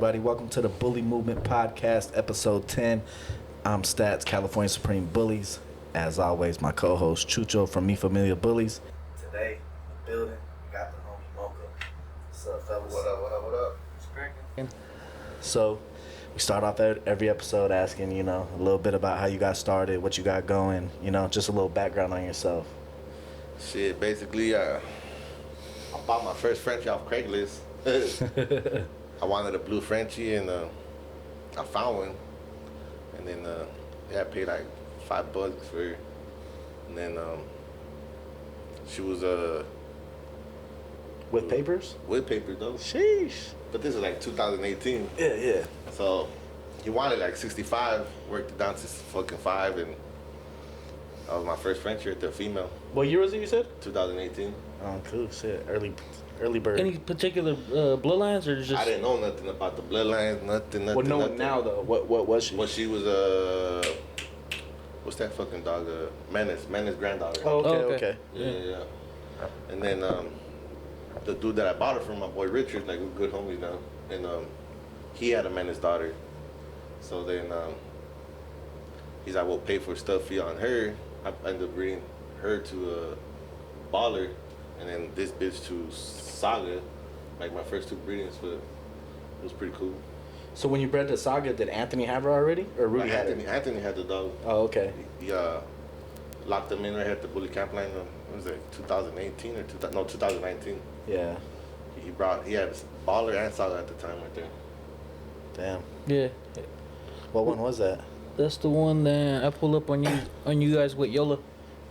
everybody? Welcome to the Bully Movement Podcast, episode 10. I'm Stats, California Supreme Bullies. As always, my co-host Chucho from Mi Familia Bullies. Today, in the building, we got the homie Mokoe. What's up, fellas? What up? It's cracking. So, we start off every episode asking, a little bit about how you got started, what you got going, just a little background on yourself. Shit, basically, I bought my first Frenchie off Craigslist. I wanted a blue Frenchie, and I found one. And then, I paid like $5 for her. And then, she was With papers? with papers though. Sheesh. But this is like 2018. Yeah. So he wanted like 65, worked it down to fucking 5, and that was my first Frenchie with the female. What year was it, you said? 2018. Oh, cool. Shit. Early bird. Any particular bloodlines or just? I didn't know nothing about the bloodlines, nothing. Well, no, nothing. now though. What was she? Well, she was what's that fucking dog? Menace granddaughter. Oh, Oh, okay. Yeah. And then the dude that I bought her from, my boy Richard, like we're good homies now, and he had a Menace daughter. So then he's like, "We'll pay for stuff fee on her." I ended up bringing her to Baller, and then this bitch to Saga, like my first two breedings, but it was pretty cool. So when you bred the Saga, did Anthony have her already, or Rudy had her? Anthony had the dog. Oh, okay. He locked them in right at the bully camp line. What was it, 2018 or 2019? Yeah. He had Baller and Saga at the time right there. Damn. Yeah, What one was that? that's the one that I pull up on you guys with Yola.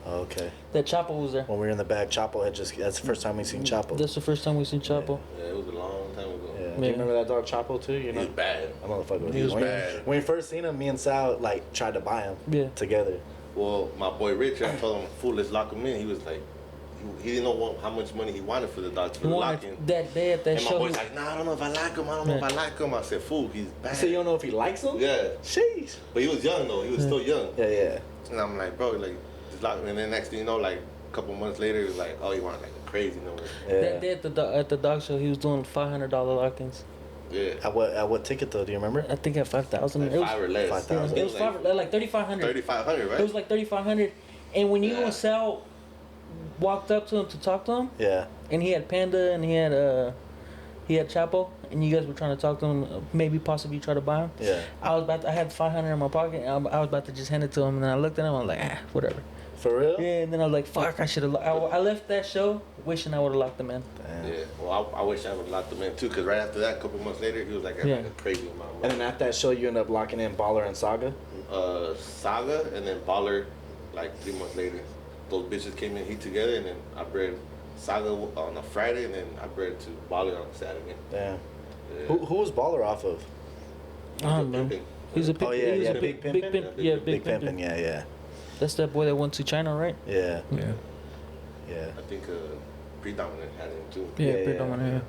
Oh, okay. That Chapo was there. When we were in the back, Chapo had that's the first time we seen Chapo. That's the first time we seen Chapo. Yeah, it was a long time ago. Yeah. Do you remember that dog Chapo too? He was bad. That motherfucker was, He was bad. When we first seen him, me and Sal tried to buy him together. Well, my boy Richard, I told him, "Fool, let's lock him in." He was like, he didn't know how much money he wanted for the dog for the lock-in. That day at that And my show. boy's like, "Nah, I don't know if I like him. I said, "Fool, he's bad." So you don't know if he likes him? Yeah. Sheesh. But he was young though. He was still young. Yeah. And I'm like, bro, like, just lock him. And then next thing you know, like a couple months later, it was like, oh, he wanted like a crazy number. Yeah. That day at the dog show, he was doing $500 lock-ins. Yeah. At what ticket though? Do you remember? I think at 5,000. Like 5 or less. 5,000. It was like 3,500. 3,500, right? It was like 3,500. And when you Yeah. and Sal walked up to him to talk to him, Yeah. and he had Panda and he had Chapo, and you guys were trying to talk to him, maybe possibly try to buy him. Yeah. I had 500 in my pocket, and I was about to just hand it to him, and then I looked at him, I was like, whatever. For real? Yeah, and then I was like, fuck, I should have. I left that show wishing I would have locked him in. Damn. Yeah. Well, I wish I would have locked him in too, because right after that, a couple months later, he was like, like a crazy amount of And money. then at that show, you end up locking in Baller and Saga. Saga, and then Baller, like 3 months later. Those bitches came in heat together, and then I bred Saga on a Friday, and then I bred to Baller on Saturday. Damn. Yeah. Who was Baller off of? Pimpin'. He's a big, Oh, yeah, he's yeah, a Big big Pimpin'? pimp. Yeah, Big big Pimpin'. pimpin'. Yeah. That's that boy that went to China, right? Yeah. Yeah. I think Predominant had him too. Yeah, Yeah, predominant.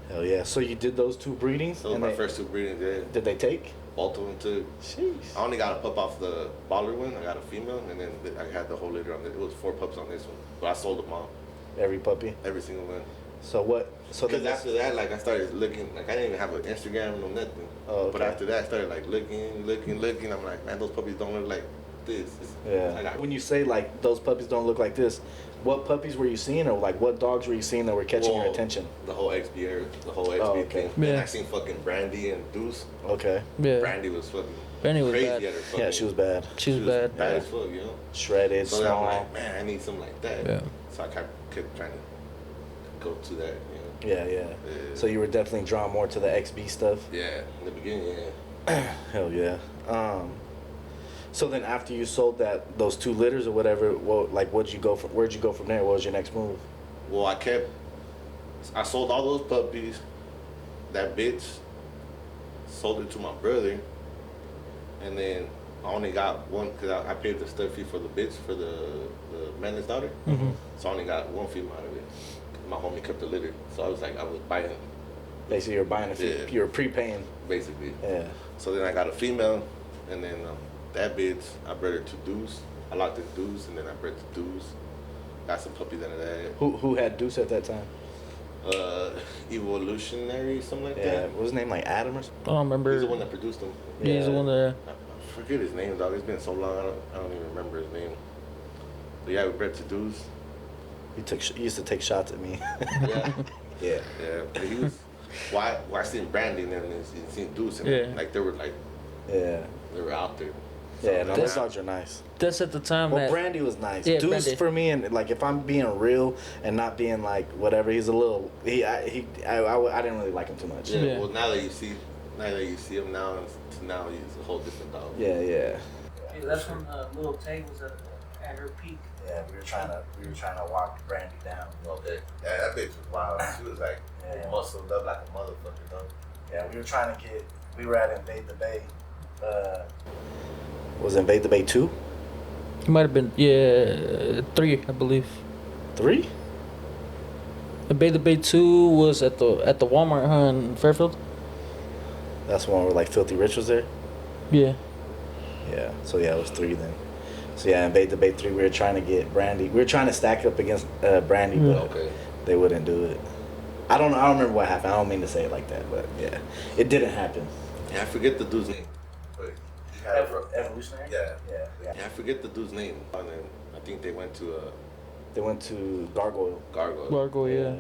Hell yeah. So you did those two breedings? Those were and my they- first two breedings. Yeah. Did they take? Both of them too. Sheesh. I only got a pup off the Baller one. I got a female, and then I had the whole litter on it. It was 4 pups on this one, but I sold them all, Every puppy. every single one. So what? So Because then after that, like I started looking, like I didn't even have an Instagram or nothing. Oh, But okay. after that, I started like looking. I'm like, man, those puppies don't look like this. I Yeah. got, When you say like those puppies don't look like this, what puppies were you seeing, or like what dogs were you seeing that were catching your Well, attention? the whole XB era, the whole XB Oh, okay. thing. Then Yeah. I seen fucking Brandy and Deuce. Okay. Yeah. Brandy was fucking Brandy was crazy bad. at her fucking. Yeah, she was bad. She was bad. Bad Yeah. as fuck, you know. Shredded, So then I'm small. like, man, I need something like that. Yeah. So I kept trying to go to that, you know. Yeah. Yeah. So you were definitely drawn more to the XB stuff. Yeah, in the beginning, yeah. Hell yeah. So then after you sold those 2 litters or whatever, where'd you go from there? What was your next move? Well, I sold all those puppies. That bitch sold it to my brother, and then I only got one because I paid the stud fee for the bitch for the Menace daughter. Mm-hmm. So I only got one female out of it. My homie kept the litter, so I was buying Basically, you're buying Yeah. you were prepaying. basically. Yeah. So then I got a female, and then that bitch I bred her to Deuce. I locked in Deuce, and then I bred to Deuce. Got some puppies out of that. Who had Deuce at that time? Evolutionary, something like Yeah, that. what was his name, like Adam or something? I don't remember. He's the one that produced them. Yeah, he's the one that. I forget his name, dog. It's been so long, I don't even remember his name. But yeah, we bred to dudes. He used to take shots at me. Yeah. Yeah. Yeah, but he was. Why I seen Brandy and then seen Deuce and Yeah. like they were like Yeah. they were out there. Yeah, no, those now- dogs are nice. That's at the time Well, that. Brandy was nice. Yeah, Deuce Brandy. for me, and like if I'm being real and not being like whatever, he's a little. I didn't really like him too much. Yeah. Yeah. Well, now that you see him now, to now he's a whole different dog. Yeah. Yeah, that's when Little Tay was at her peak. Yeah, we were trying to walk Brandy down. Okay. Yeah, that bitch was wild. She was like muscled up like a motherfucker, dog. Yeah, we were at Invade the Bay. Was Invade the Bay 2? It might have been 3, I believe. 3? The Bay 2 was at the Walmart, huh, in Fairfield. That's the one where like Filthy Rich was there. Yeah. Yeah. So yeah, it was 3 then. So yeah, Invade the Bay 3. We were trying to get Brandy. We were trying to stack up against Brandy, but Okay. they wouldn't do it. I don't remember what happened. I don't mean to say it like that, but yeah, it didn't happen. Yeah, I forget the dude's name. But he had Evolutionary. Yeah. Yeah. Yeah, I forget the dude's name. And then I think they went to They went to Gargoyle. Gargoyle. Yeah.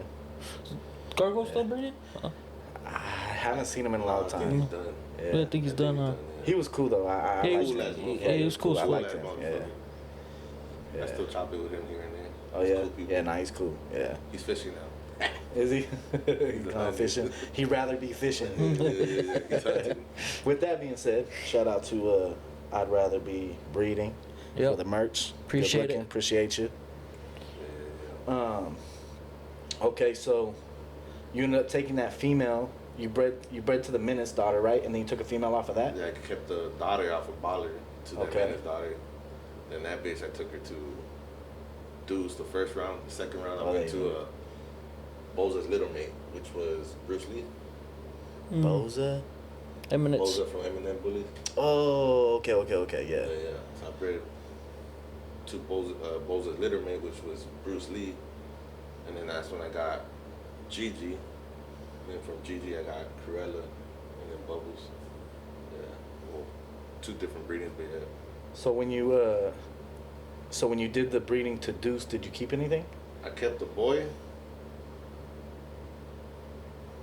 Gargoyle still breeding? I haven't seen him in a long I think time. he's done. Yeah, I think he's done, huh? He was cool though. I Yeah, liked he him. was- yeah, he was cool. I Cool liked ass him. motherfucker. Yeah. I still chop it with him here and there. Oh He's yeah. cool people. Yeah, nah, he's cool. Yeah. He's fishing now. Is he? He's He's a fishing. He'd rather be fishing. Yeah, he's hunting. With that being said, shout out to I'd rather be breeding Yep. for the merch. Appreciate Good looking. it. Appreciate you. Okay, so you ended up taking that female. You bred to the Menace daughter, right? And then you took a female off of that. Yeah, I kept the daughter off of Baller to the Okay. Menace daughter. Then that bitch, I took her to Deuce the first round. The second round, I Oh, went there to you go. Boza's little mate, which was Bruce Lee. Boza. Eminence. Boza from Eminem Bullies. Oh, okay, Yeah, yeah. yeah. So I bred to Boza's little mate, which was Bruce Lee. And then that's when I got Gigi. And then from Gigi, I got Corella and then Bubbles. Yeah. Well, 2 different breedings, but yeah. So when you did the breeding to Deuce, did you keep anything? I kept the boy.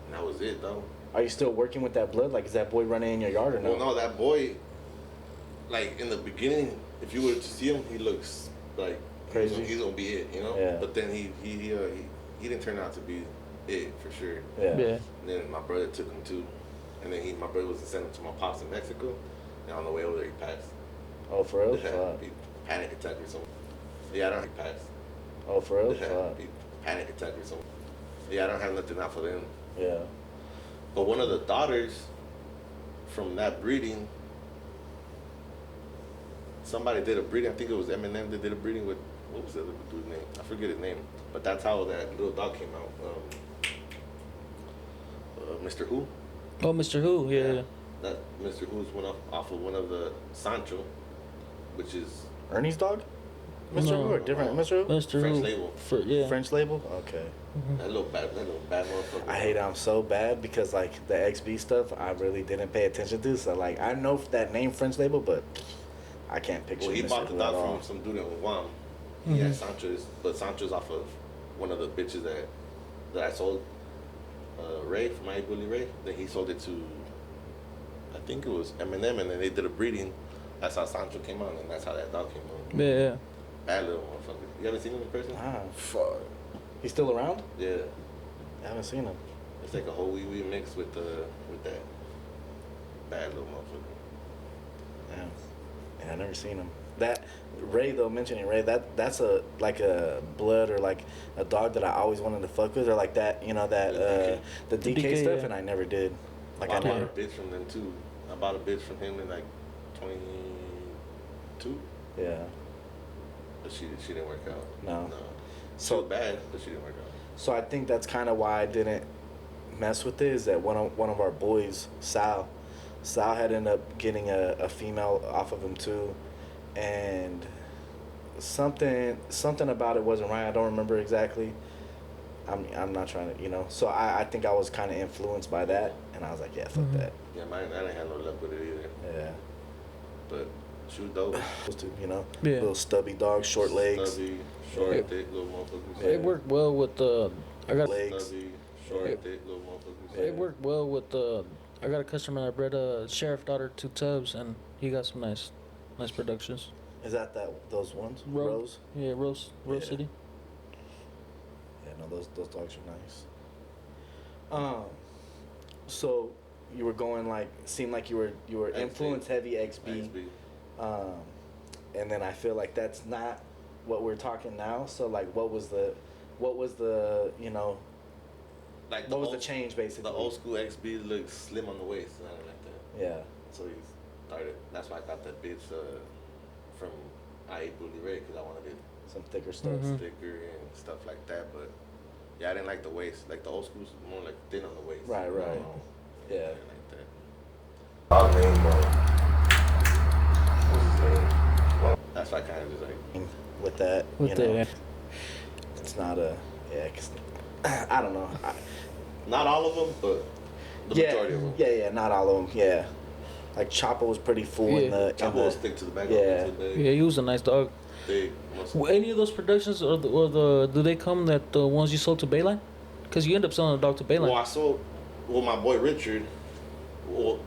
And that was it, though. Are you still working with that blood? Like, is that boy running in your yard or no? Well, no, that boy, like, in the beginning, if you were to see him, he looks like Crazy. He's gonna be it, you know? Yeah. But then he didn't turn out to be it, for sure. Yeah. Yeah. And then my brother took him, too. And then my brother was to send him to my pops in Mexico. And on the way over there, he passed. Oh, for real? Yeah, Fuck. he panic attack or something. Yeah, I don't have pass. Oh, for real? Yeah, Fuck. he panic attack or something. Yeah, I don't have nothing out for them. Yeah. But one of the daughters from that breeding, somebody did a breeding. I think it was Eminem that did a breeding with, what was the other dude's name? I forget his name. But that's how that little dog came out. Mr. Who? Oh, Mr. Who? Yeah. That Mr. Who's went off of one of the Sancho, which is Ernie's dog? Mr. No. Who or different? Mr. Who? Mr. French Who? label. Yeah. French label? Okay. that little bad motherfucker. I hate him so bad because like the XB stuff I really didn't pay attention to. So like I know that name French label, but I can't picture. Well, he Mr. bought the Who at dog all. from some dude in Guam. He had Sancho's, but Sancho's off of one of the bitches that I sold, Ray, from my bully Ray. Then he sold it to, I think it was Eminem, and then they did a breeding. That's how Sancho came out, and that's how that dog came out. Yeah. Bad little motherfucker. You ever seen him in person? Ah, fuck. He's still around? Yeah. I haven't seen him. It's like a whole wee mix with that bad little motherfucker. Yeah, I never seen him. That Ray though, mentioning Ray, that's a like a blood or like a dog that I always wanted to fuck with, or like that, you know, that the DK, DK, stuff, yeah. and I never did. Like I I bought never. a bitch from them too. I bought a bitch from him in like 22, Yeah. but she didn't work out. No. No. She So was bad, but she didn't work out. So I think that's kind of why I didn't mess with it. Is that one of our boys, Sal had ended up getting a female off of him too, and something about it wasn't right. I don't remember exactly, I'm not trying to, you know. So I think I was kind of influenced by that, and I was like, yeah, fuck that. Yeah, mine, I didn't have no luck with it either. Yeah. But she was dope. Supposed to, you know, Yeah. little stubby dog, short legs. Stubby, short, Yeah. thick, little motherfuckers. It worked well with the. I got legs. Stubby, short, Yeah. thick, little motherfuckers. It worked well with the. I got a customer that bred a sheriff daughter 2 tubs, and he got some nice productions. Is that those ones? Ro- Rose? Yeah, Rose Yeah. City. Yeah, no, those dogs are nice. So you were going like seemed like you were XB. influence heavy XB. And then I feel like that's not what we're talking now. So like, what was the you know, Like what was the change basically? The old school XB looks slim on the waist, something like that. Yeah. So he started. That's why I got that bitch from I Ate Bully Ray because I wanted it Some thicker stuff. Mhm. thicker and stuff like that. But yeah, I didn't like the waist. Like the old school's more like thin on the waist. Right, right. I Yeah. didn't like that. Dog name. What's his name? Well, that's why I kind of just like. With that, With you know, the. it's not a cause, I don't know. Not all of them, but the majority of them. Yeah, not all of them. Yeah, like Chopper was pretty full in Yeah. the. Chopper will stick to the back. Yeah. Yeah, he was a nice dog. Big muscle. Well, any of those productions or the do they come that the ones you sold to Bayline? Because you end up selling a dog to Bayline. Well, I sold. Well, my boy Richard. Well,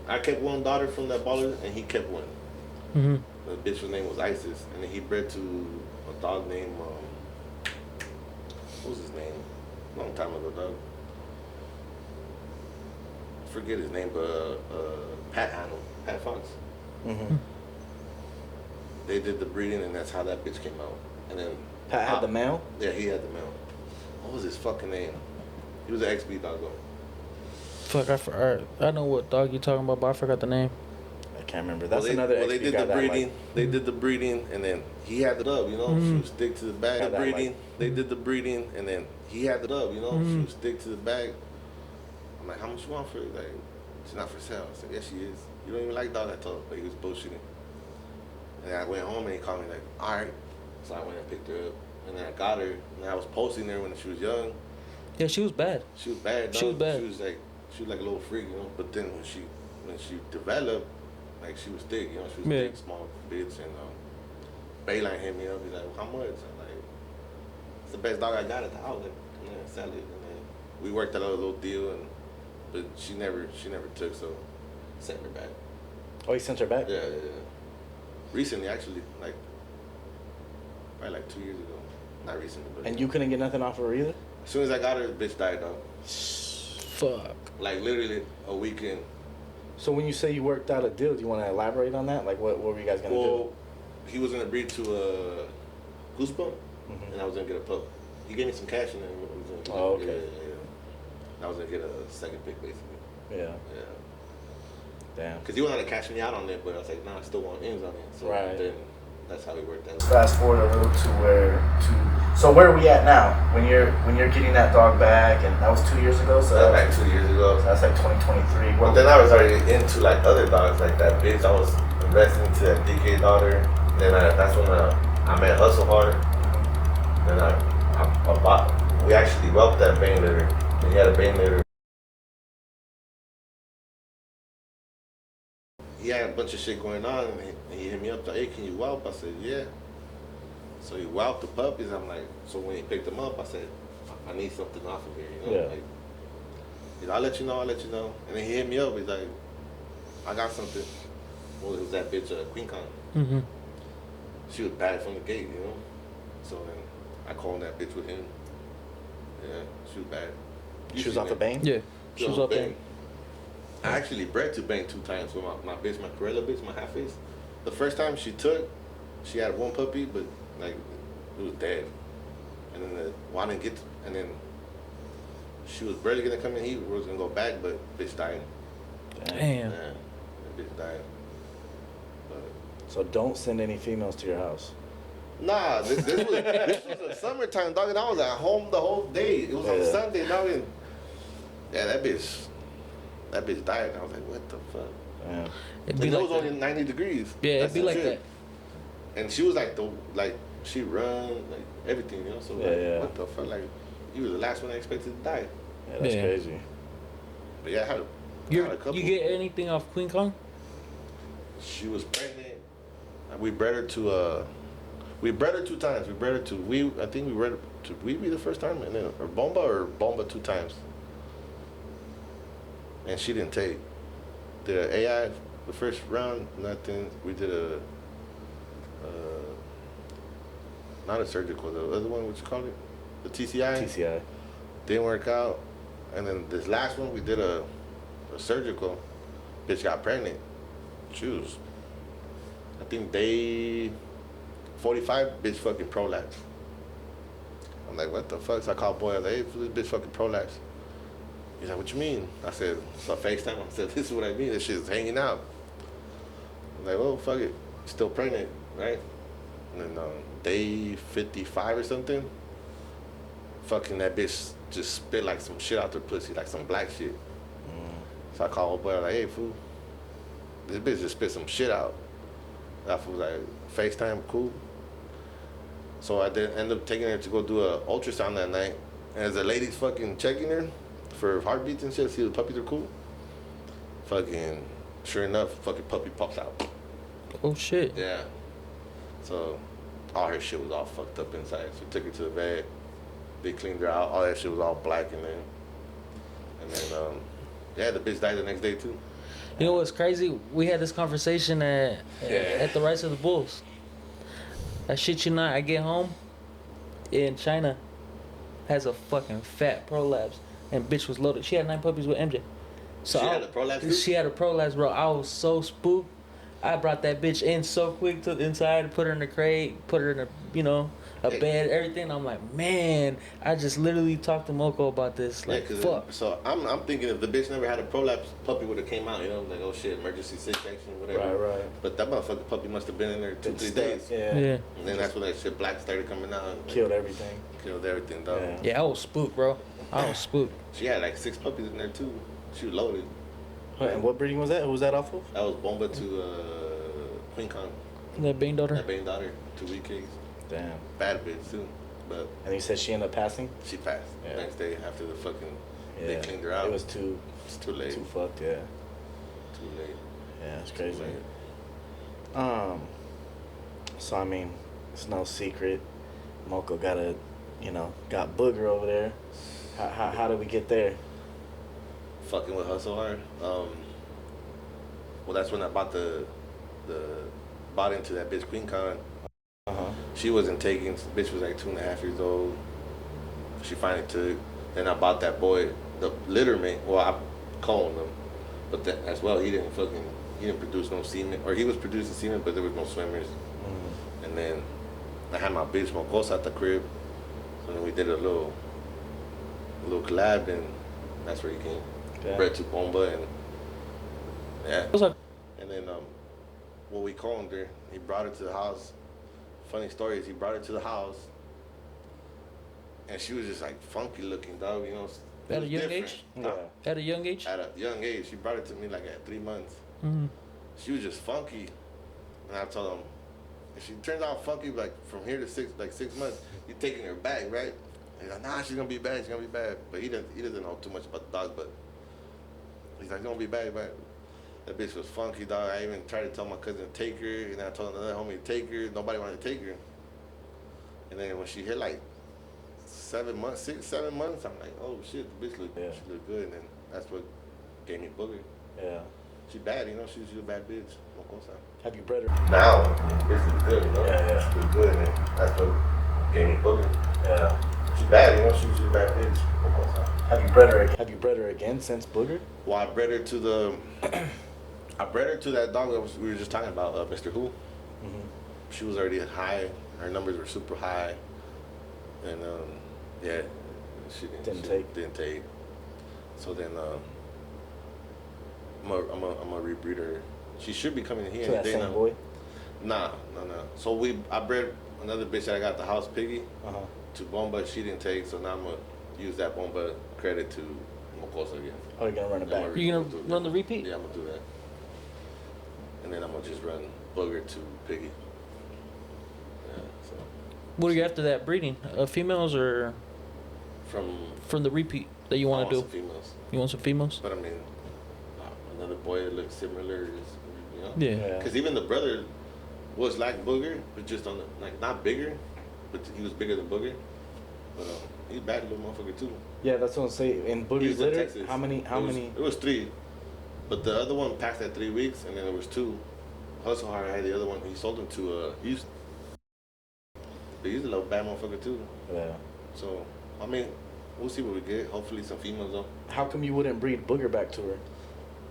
I kept one daughter from that baller, and he kept one. Mm-hmm. The bitch's name was Isis, and then he bred to a dog named what was his name? Long time ago, dog. I forget his name, but Pat Fox. Mm-hmm. They did the breeding, and that's how that bitch came out. And then Pat had the male. Yeah, he had the male. What was his fucking name? He was an XB dog though. Fuck, I know what dog you're talking about, but I forgot the name. I can't remember. That's Well, another. they XP did guy the that, breeding. like, They did the breeding, and then he had the dub. You know, she would stick to the bag. Yeah, The that, breeding. like- They did the breeding, and then he had the dub. You know, she would stick to the bag. I'm like, how much you want for it? Like, she's not for sale. I said, yes, she is. You don't even like dog. I told him, but he was bullshitting. And then I went home and he called me like, all right. So I went and picked her up, and then I got her, and I was posting her when she was young. Yeah, she was bad. She was bad. Dog. She was bad. She was like a little freak, you know. But then when she developed, like she was thick, you know. She was Yeah. thick, small bitch, and Bayline hit me up. He's like, well, how much? I'm like, it's the best dog I got at the house. Like, yeah, sell it. And then we worked out a little deal, but she never took, so sent her back. Oh, he sent her back. Yeah. Recently, actually, like probably like 2 years ago. Not recently, but And you couldn't get nothing off of her either. as soon as I got her, the bitch died, dog. Fuck. Like literally a weekend. So when you say you worked out a deal, do you want to elaborate on that? Like, what were you guys gonna Well, he was gonna breed to a goose bump, Mhm. and I was gonna get a pup. He gave me some cash, and then we was gonna get Oh, okay. Yeah. I was gonna get a second pick, basically. do? Yeah. Yeah. Damn. Because he wanted to cash me out on it, but I was like, nah, I still want ends on it. So Right. then that's how we worked out. Fast forward a little so where are we at now? When you're getting that dog back, and that was 2 years ago. So That was like 2 years ago. that's like 2023. But then I was already into like other dogs, like that bitch. I was investing into that DK daughter. Then that's when I met Hustle Hard. Then I bought. We actually whelped that bane litter. And he had a bane litter. He had a bunch of shit going on, and he hit me up like, "Hey, can you whelp?" I said, "Yeah." So he whelped the puppies. I'm like, so when he picked them up, I said, "I need something off of here," you know. Yeah. Like, he's like, I'll let you know. And then he hit me up. He's like, "I got something." Well, it was that bitch, Queen Con. Mm-hmm. She was bad from the gate, you know. So then I called that bitch with him. Yeah, she was bad. She was off the bane. Yeah, she was up there. Bang. I actually bred to Bang 2 times with my bitch, my Corella bitch, my half face. The first time she had one puppy, but like it was dead. And then and then she was barely gonna come in. He was gonna go back, but bitch died. Damn. Yeah, that bitch died. But So don't send any females to your house. nah, this was a summertime, dog, and I was at home the whole day. It was on Yeah. Sunday, dog, and yeah, that bitch died. I was like, what the fuck? Yeah. It'd And be it like was only that. 90 degrees. Yeah, it'd That's be the like shit. that. And she was like she run, like everything, you know. So what the fuck, like you were the last one I expected to die. Yeah, that's crazy. But yeah, I had a couple. You get anything off Queen Kong? She was pregnant. We bred her to we bred her 2 times. We bred her to I think we bred her to Weeby the first time, and then or Bomba 2 times. And she didn't take. Did an AI the first round, nothing. We did a not a surgical, the other one, what you call it? The TCI. TCI. Didn't work out. And then this last one we did a surgical. Bitch got pregnant. She was, I think day 45, bitch fucking prolapse. I'm like, what the fuck? So I called boy, I was like, hey, this bitch fucking prolapse. He's like, what you mean? I said, so FaceTime. I said, this is what I mean. This shit's hanging out. I'm like, well, fuck it. Still pregnant, right? And then day 55 or something, fucking that bitch just spit like some shit out her pussy, like some black shit. So I called old boy, like, hey, fool, this bitch just spit some shit out. That fool was like, FaceTime, cool. So I did end up taking her to go do a ultrasound that night. And as the lady's fucking checking her for heartbeats and shit, see if the puppies are cool. Fucking, sure enough, fucking puppy pops out. Oh shit. Yeah. So all her shit was all fucked up inside. So we took her to the vet. They cleaned her out. All that shit was all black in there. And then, yeah, the bitch died the next day too. You know what's crazy? We had this conversation at the Rice of the Bulls. I shit you not, I get home in China, has a fucking fat prolapse, and bitch was loaded. She had 9 puppies with MJ. So she had a prolapse too? She had a prolapse, bro. I was so spooked. I brought that bitch in so quick to the inside, put her in the crate, put her in a bed, everything. I'm like, man, I just literally talked to Mokoe about this. Like, fuck. So I'm thinking if the bitch never had a prolapse, puppy would have came out, you know, like, oh shit, emergency C-section, whatever. Right. But that motherfucking puppy must have been in there 2-3 days. Yeah. And then that's when that shit black started coming out. And Killed everything. Killed everything, dog. Yeah, I was spooked, bro. I was spooked. She had like 6 puppies in there too. She was loaded. And what breeding was that? Who was that off of? That was Bomba to Queen Kong. That Bane daughter? That Bane daughter, 2 week kids. Damn. Bad bitch too. But And you said she ended up passing? she passed. Yeah. Next day after the fucking, they Yeah. cleaned her out. It was too late. Too fucked, yeah. Too late. Yeah, it's crazy. Too late. So I mean, it's no secret. Mokoe got Booger over there. How did we get there? Fucking with Hustle Hard. Well, that's when I bought bought into that bitch Queen Con. She wasn't taking. The bitch was like 2.5 years old. She finally took. Then I bought that boy, the litterman. Well, I called him, but that as well, he didn't produce no semen, or he was producing semen, but there was no swimmers. And then I had my bitch Mokoe at the crib, so then we did a little collab, and that's where he came. Yeah. Bred to Bomba, and yeah. What's up? And then when we called her, he brought her to the house. Funny story is he brought her to the house, and she was just like funky looking, dog. You know, At a young different. age? Yeah. At a young age? At a young age, she brought it to me like at 3 months. Mm-hmm. She was just funky, and I told him, if she turns out funky like from here to 6 months, you taking her back, right? He's like, nah, she's gonna be bad. She's gonna be bad. But he doesn't know too much about the dog, but he's like, she's gonna be bad, but. That bitch was funky, dog. I even tried to tell my cousin to take her, and I told another homie to take her. Nobody wanted to take her. And then when she hit like 7 months, I'm like, oh shit, the bitch look good. And then that's what gave me Booger. Yeah. She bad, you know. She's a bad bitch. Mokoe. Have you bred her? Now, this is good, you know. Yeah. She's good, and that's what gave me Booger. Yeah. She's bad, you know. She's a bad bitch. Mokoe. Have you bred her again since Booger? Well, I bred her to that dog that we were just talking about, Mr. Who. Mm-hmm. She was already high. Her numbers were super high, and yeah, she didn't take. So then I'm gonna rebreed her. She should be coming here. So that same boy? Nah. So I bred another bitch that I got at the house, Piggy, to Bomba. She didn't take, so now I'm gonna use that Bomba credit to Mokoe again. Oh, you're gonna run it back? You're gonna run the repeat? Yeah, I'm gonna do that. And then I'm gonna just run Booger to Piggy. Yeah, so. What are you after that breeding? Females or From the repeat that you want to do? some females. You want some females? But I mean, another boy that looks similar is, you know. Yeah. Because even the brother was like Booger, but just on the, like not bigger, but he was bigger than Booger. But he's a bad little motherfucker too. Yeah, that's what I'm saying. In He Booger's was in litter, Texas. how many? It was 3, but the other one passed at 3 weeks, and then there was 2. Hustle Hard had the other one. He sold him to but he's a little bad motherfucker too. Yeah. So I mean, we'll see what we get. Hopefully some females though. How come you wouldn't breed Booger back to her?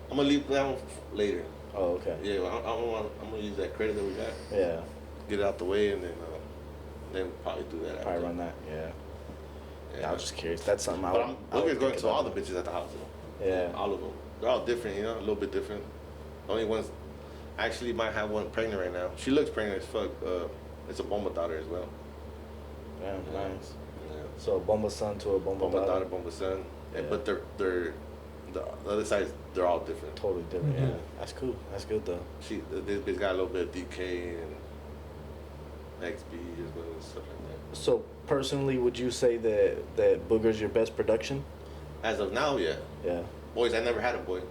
I'm gonna leave that one later. Oh, okay. Yeah, I'm gonna use that credit that we got. Yeah. Get it out the way, and then probably do that. Probably after. run that. Yeah. Yeah. I was just curious. That's something But Booger's would going think to all about. the bitches at the house. Though. Yeah. All of them. They're all different, you know, a little bit different. The only ones, I actually might have one pregnant right now. She looks pregnant as fuck. It's a Bomba daughter as well. Damn, Yeah. nice. Yeah. So a Bomba son to a Bomba Bomba daughter. daughter, Bomba son. Yeah. But they're the other sides, they're all different. Totally different. Mhm. Yeah. That's cool. That's good though. This bitch got a little bit of DK and XB as well and stuff like that. So personally, would you say that Booger's your best production? As of now, yeah. Yeah. Boys, I never had a boy.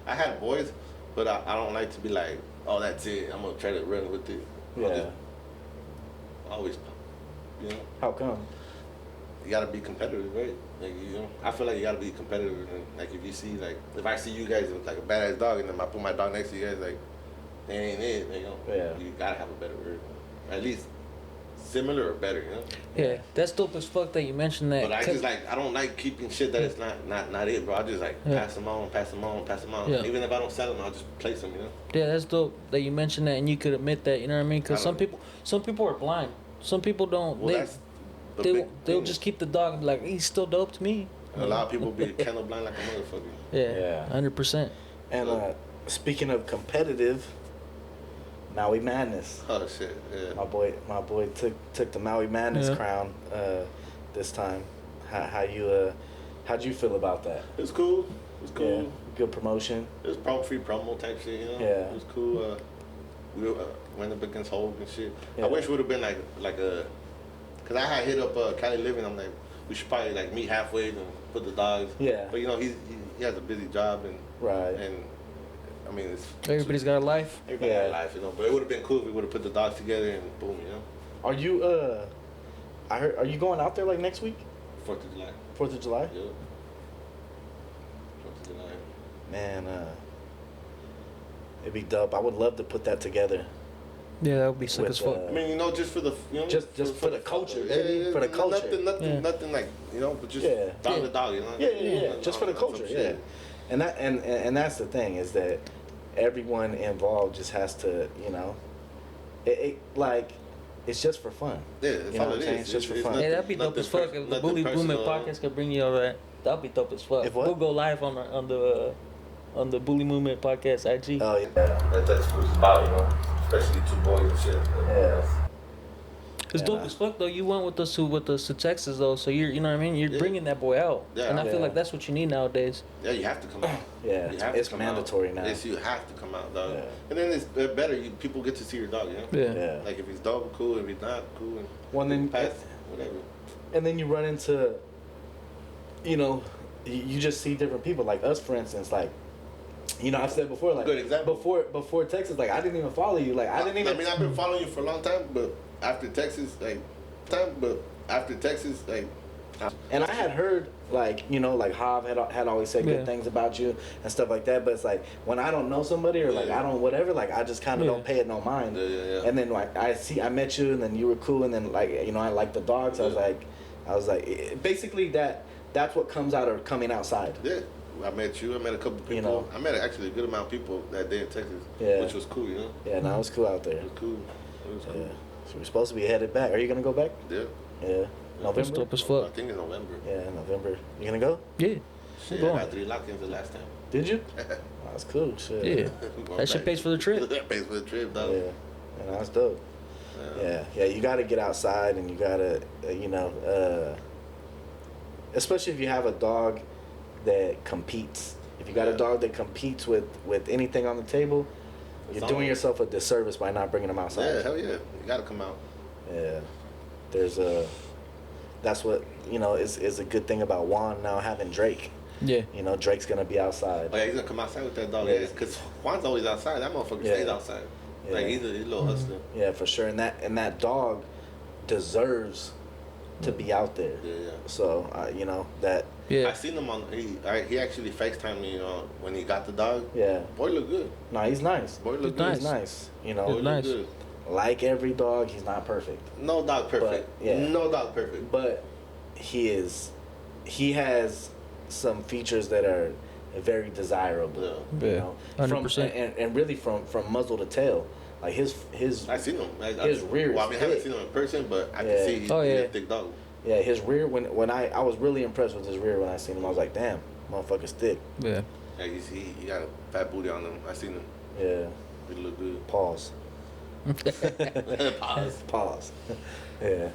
I had boys, but I don't like to be like, oh, that's it. I'm gonna try to run with it. Yeah. Always, you know, How come? you gotta be competitive, right? Like, you know, I feel like you gotta be competitive. And like, if you see, like, if I see you guys with like a badass dog, and then I put my dog next to you guys, like, they ain't it. You know, Yeah. You gotta have a better word, at least similar or better, you know. Yeah, that's dope as fuck that you mentioned that. But I don't like keeping shit that is not it, bro. I just like Yeah. pass them on. Yeah. Even if I don't sell them, I'll just place them, you know. Yeah, that's dope that you mentioned that and you could admit that. You know what I mean? Because I some people are blind. Some people don't. Well, that's the big They'll thing. just keep the dog and be like, he's still dope to me. And a lot of people be kennel blind like a motherfucker. Yeah, Yeah. 100%. And speaking of competitive, Maui Madness. Oh shit, yeah. My boy took the Maui Madness Yeah. crown this time. How'd you feel about that? It was cool. It was cool. Yeah, good promotion. It was free promo type shit, you know. Yeah. It was cool. We went up against Hogue and shit. Yeah. I wish it would have been like a, cause I had hit up Cali Living. I'm like, we should probably like meet halfway and put the dogs. Yeah. But you know, he has a busy job and Right. and I mean, it's Everybody's got a life. everybody Yeah. got life, you know. But it would have been cool if we would have put the dogs together and boom, you know. Are you I heard, are you going out there like next week? 4th of July. 4th of July? Yeah. 4th of July. Man, it'd be dope. I would love to put that together. Yeah, that would be sick With, as fuck. I mean, you know, just for the, you know, Just for the culture, Yeah, baby, yeah, for the culture. Yeah. Nothing like, you know, but just Yeah. dog Yeah. to dog, you know. Yeah. Just for the Some culture, shit. yeah. And that and that's the thing is that everyone involved just has to, you know, it like it's just for fun. Yeah, You that's know all what it I'm saying? is. It's just for fun. nothing- Hey, that'd be dope nothing as fuck pers- if the nothing Bully Booming personal. podcast could bring you all that. That'd be dope as fuck. If what? We'll go live on the Bully Movement podcast IG. Oh yeah. That's what it's about, you know. Especially 2 boys and shit. Yeah. It's Yeah, dope nah. as fuck though. You went with us to Texas though, so you know what I mean. You're Yeah. bringing that boy out, Yeah. and I feel Yeah. like that's what you need nowadays. Yeah, you have to come out. Yeah, You have to it's come mandatory out. now. Yes, you have to come out, dog. Yeah. And then it's better. People get to see your dog, you know. Yeah. Yeah. Like if he's dope, cool. If he's not, cool. And Well, then pass, whatever. and then you run into, you know, you just see different people. Like us, for instance, like, you know, I've said before, like, Good example. before Texas, like, I didn't even follow you. Like, I didn't even. I mean, I've been following you for a long time, but after Texas, And I had heard, like, you know, like Hav had always said good Yeah. things about you and stuff like that. But it's like when I don't know somebody or like Yeah. I don't whatever, like I just kind of Yeah. don't pay it no mind. Yeah. And then like I met you and then you were cool and then like you know I liked the dogs. Yeah. I was like basically that's what comes out of coming outside. Yeah. I met you. I met a couple people. You know. I met actually a good amount of people that day in Texas, Yeah. which was cool, you know. Yeah, no, it was cool out there. It was cool. It was cool. Yeah. So we're supposed to be headed back. Are you gonna go back? Yeah. Yeah. That's November. dope as I fuck. think in November. Yeah, November. You gonna go? Yeah. Shit, going. I got 3 lock-ins the last time. Did you? Oh, that's cool. Shit. Yeah. We're going That shit back. pays for the trip. That pays for the trip, dog. Yeah. Yeah, that's dope. Yeah, you got to get outside and you got to, you know, especially if you have a dog that competes. If you got a Yeah. dog that competes with anything on the table, It's you're doing on. yourself a disservice by not bringing them outside. Yeah, hell yeah. You gotta come out. Yeah, there's a. That's what is a good thing about Juan now having Drake. Yeah. Drake's gonna be outside. Oh yeah, he's gonna come outside with that dog. Yeah. Yeah, because Juan's always outside. That motherfucker stays outside. Yeah. Like he's a little hustler. Yeah, for sure. And that dog deserves to be out there. Yeah. So that. Yeah. I seen him on. He actually FaceTimed me. When he got the dog. Yeah. Boy look good. No, he's nice. Boy look He's good. He's nice. Boy He's look nice. good. Like every dog, he's not perfect. No dog perfect. But, yeah. No dog perfect. But he has some features that are very desirable. Yeah. 100%. And really from muzzle to tail, like his I seen him. his rear is Well, I mean, I haven't thick. seen him in person, but I Yeah. can see he's a thick dog. Yeah, his rear when I was really impressed with his rear when I seen him. I was like, damn, motherfucker's thick. Yeah. Yeah, he got a fat booty on him. I seen him. Yeah. He look good. Pause. Pause. Pause. Yeah.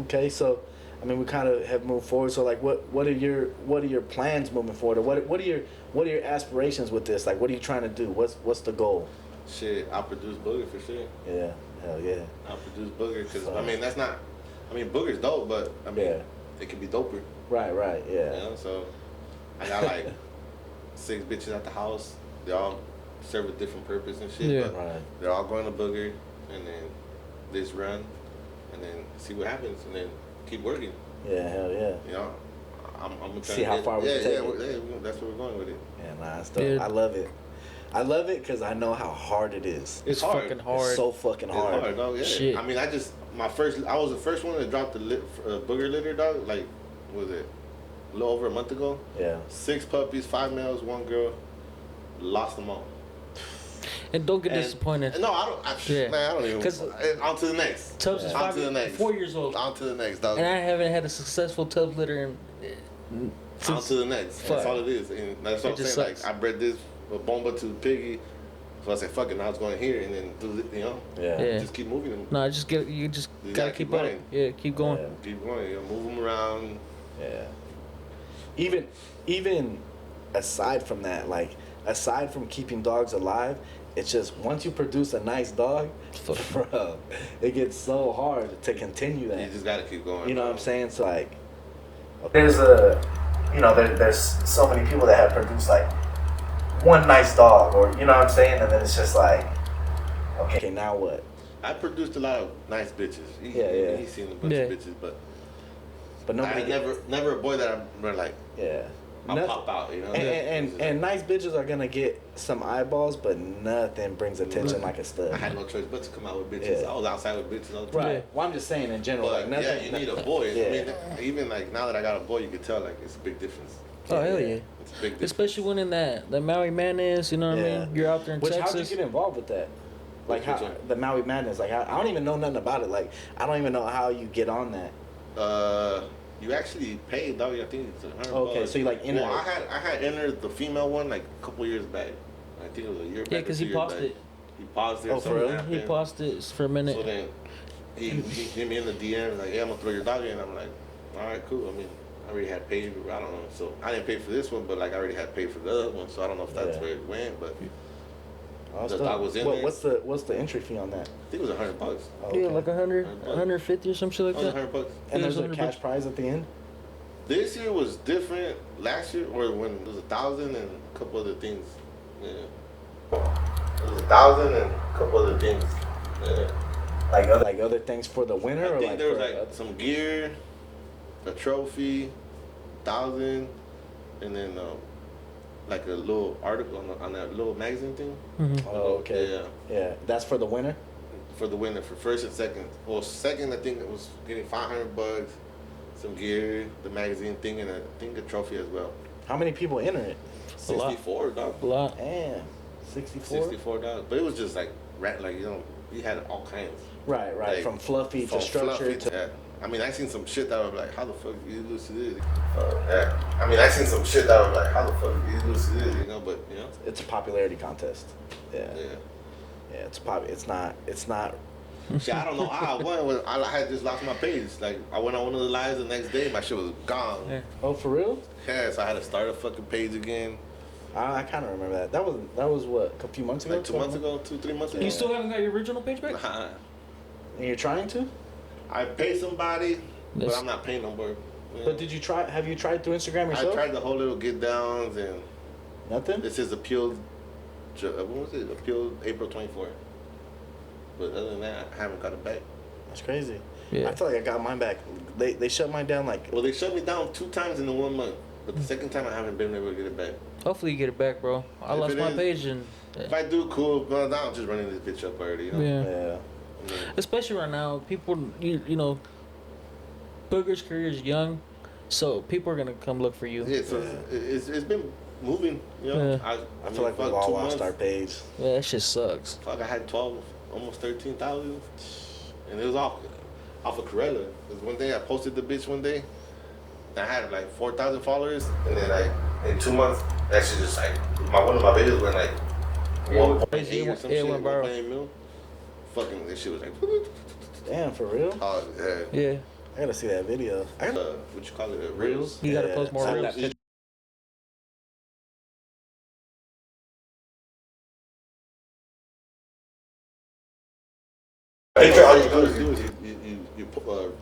Okay, so I mean we kind of have moved forward. So like, what are your plans moving forward? Or what are your aspirations with this? Like, what are you trying to do? What's the goal? Shit, I'll produce Booger for sure. Yeah. Hell yeah. I'll produce Booger because So- I mean that's not. I mean Booger's dope, but I mean Yeah. it could be doper. Right. Yeah. You know, so I got like 6 bitches at the house. They all serve a different purpose and shit. Yeah. But Right. they're all going to Booger, and then this run, and then see what happens, and then keep working. Yeah. Hell yeah. You know, I'm trying See to how far we can take it. that's where we're going with it. Yeah. Nah, it's dope. Yeah. I love it. I love it because I know how hard it is. It's hard. fucking hard. It's so fucking It's hard. hard, dog. Yeah. Shit. I mean, I was the first one to drop the Booger litter, dog. Like, what was it a little over a month ago? Yeah. 6 puppies, 5 males, 1 girl. Lost them all. And don't get And- disappointed. No, I don't. Yeah. Man, I don't even. 'Cause- On to the next. Tubbs is On to the next. 4 years old. On to the next, dog. And I haven't had a successful Tubbs litter On since. to the next. Fuck. That's all it is. And that's what It I'm just saying. sucks. Like, I bred this Bomba to Piggy. So I said, fuck it, now it's going here. And then, Yeah. Yeah. just keep moving them. No, you just You gotta gotta keep keep going. going. Yeah, keep going. Yeah. Keep going. Move them around. Yeah. Even aside from that, like aside from keeping dogs alive, it's just once you produce a nice dog, bro, it gets so hard to continue You that. just got to keep going. You know bro. what I'm saying? So like, there's there's so many people that have produced like one nice dog, or you know what I'm saying, and then it's just like, okay, now what? I produced a lot of nice bitches. Yeah. He's seen a bunch Yeah. of bitches, but Nobody I never a boy that I'm like, Yeah. I'll Nothing- pop out, you know. And nice bitches are gonna get some eyeballs, but nothing brings attention like a stud. I had no choice but to come out with bitches. Yeah. I was outside with bitches all the time. Right. Yeah. Well, I'm just saying in general, But like nothing. yeah, you need a boy. Yeah. I mean, even like now that I got a boy, you can tell like it's a big difference. Oh hell yeah! It's a big difference. Especially when in the Maui Madness, you know what I Yeah. mean? You're out there in How'd you Texas. get involved with that? Like Which how one? the Maui Madness? Like I don't even know nothing about it. Like I don't even know how you get on that. You actually paid, dog. I think it's $100. Okay, so you, like, entered Well, it. I had entered the female one like a couple years back. I think it was a year back. Yeah, or 'cause 2 he years paused back. it. He paused it. Oh, for something real? happened. He paused it for a minute. So then he hit me in the DM like, "Hey, I'm gonna throw your dog in." I'm like, "All right, cool." I mean, I already had paid. I don't know. So I didn't pay for this one, but like I already had paid for the other one. So I don't know if that's Yeah. where it went, but Oh, The so dog was in there. What's the entry fee on that? I think it was $100. Oh, Yeah, okay. like 100, $100. 150 or some shit like Oh, it was that. $100. And Yeah, there's a $100 cash prize at the end. This year was different. Last year, or when it was 1,000 and a couple other things. Yeah. It was 1,000 and a couple other things. Yeah. Like other things for the winner, I or think like there was for, like some gear, a trophy, 1,000, and then like a little article on that little magazine thing. Mm-hmm. Oh, okay. Yeah. Yeah, that's for the winner. For the winner, for first and second. Well, second, I think it was getting $500, some gear, the magazine thing, and I think a trophy as well. How many people enter it? A lot. 64, dog. A lot. Damn, 64. $64. But it was just like, you had all kinds. Right, Like, from fluffy From to structured fluffy to. yeah. I mean, I seen some shit that was like, how the fuck did you lose to this? Yeah. I mean, I seen some shit that was like, how the fuck did you lose to this? You know, but, you know. It's a popularity contest. Yeah, Yeah. yeah. It's It's not. Shit, I don't know how I won when I had just lost my page. Like, I went on one of the lives the next day, my shit was gone. Yeah. Oh, for real? Yeah, so I had to start a fucking page again. I kind of remember that. That was what, a few months ago. Like 2 months ago, 2-3 months ago. You still haven't got your original page back? Nah. And you're trying to? I pay somebody, but That's- I'm not paying no more. But did you try? Have you tried through Instagram yourself? I tried the whole little get downs and Nothing. this is appealed. What was it? Appealed April 24th. But other than that, I haven't got it back. That's crazy. Yeah. I feel like I got mine back. They shut mine down like. Well, they shut me down 2 times in the 1 month, but the second time I haven't been able to get it back. Hopefully you get it back, bro. I If lost it my is- page and If I do, cool. But I'm just running this bitch up already. You know? yeah. Yeah. I mean, Especially right now, people you know, Booger's career is young, so people are gonna come look for you. yeah, so it's been moving. You know, Yeah. I feel like we've all lost our page. Yeah, that shit sucks. Fuck, I had 12, almost 13,000, and it was off of Corella. Because one day I posted the bitch one day, and I had like 4,000 followers, and then like in 2 months, that shit just like one of my videos went like 1.8 or some shit, 1.8 mil. Fucking this shit was like. Damn, for real? Oh yeah. Yeah, I gotta see that video. What you call it? Reels. you gotta post more I reels. got pictures. Picture, all you gotta do is you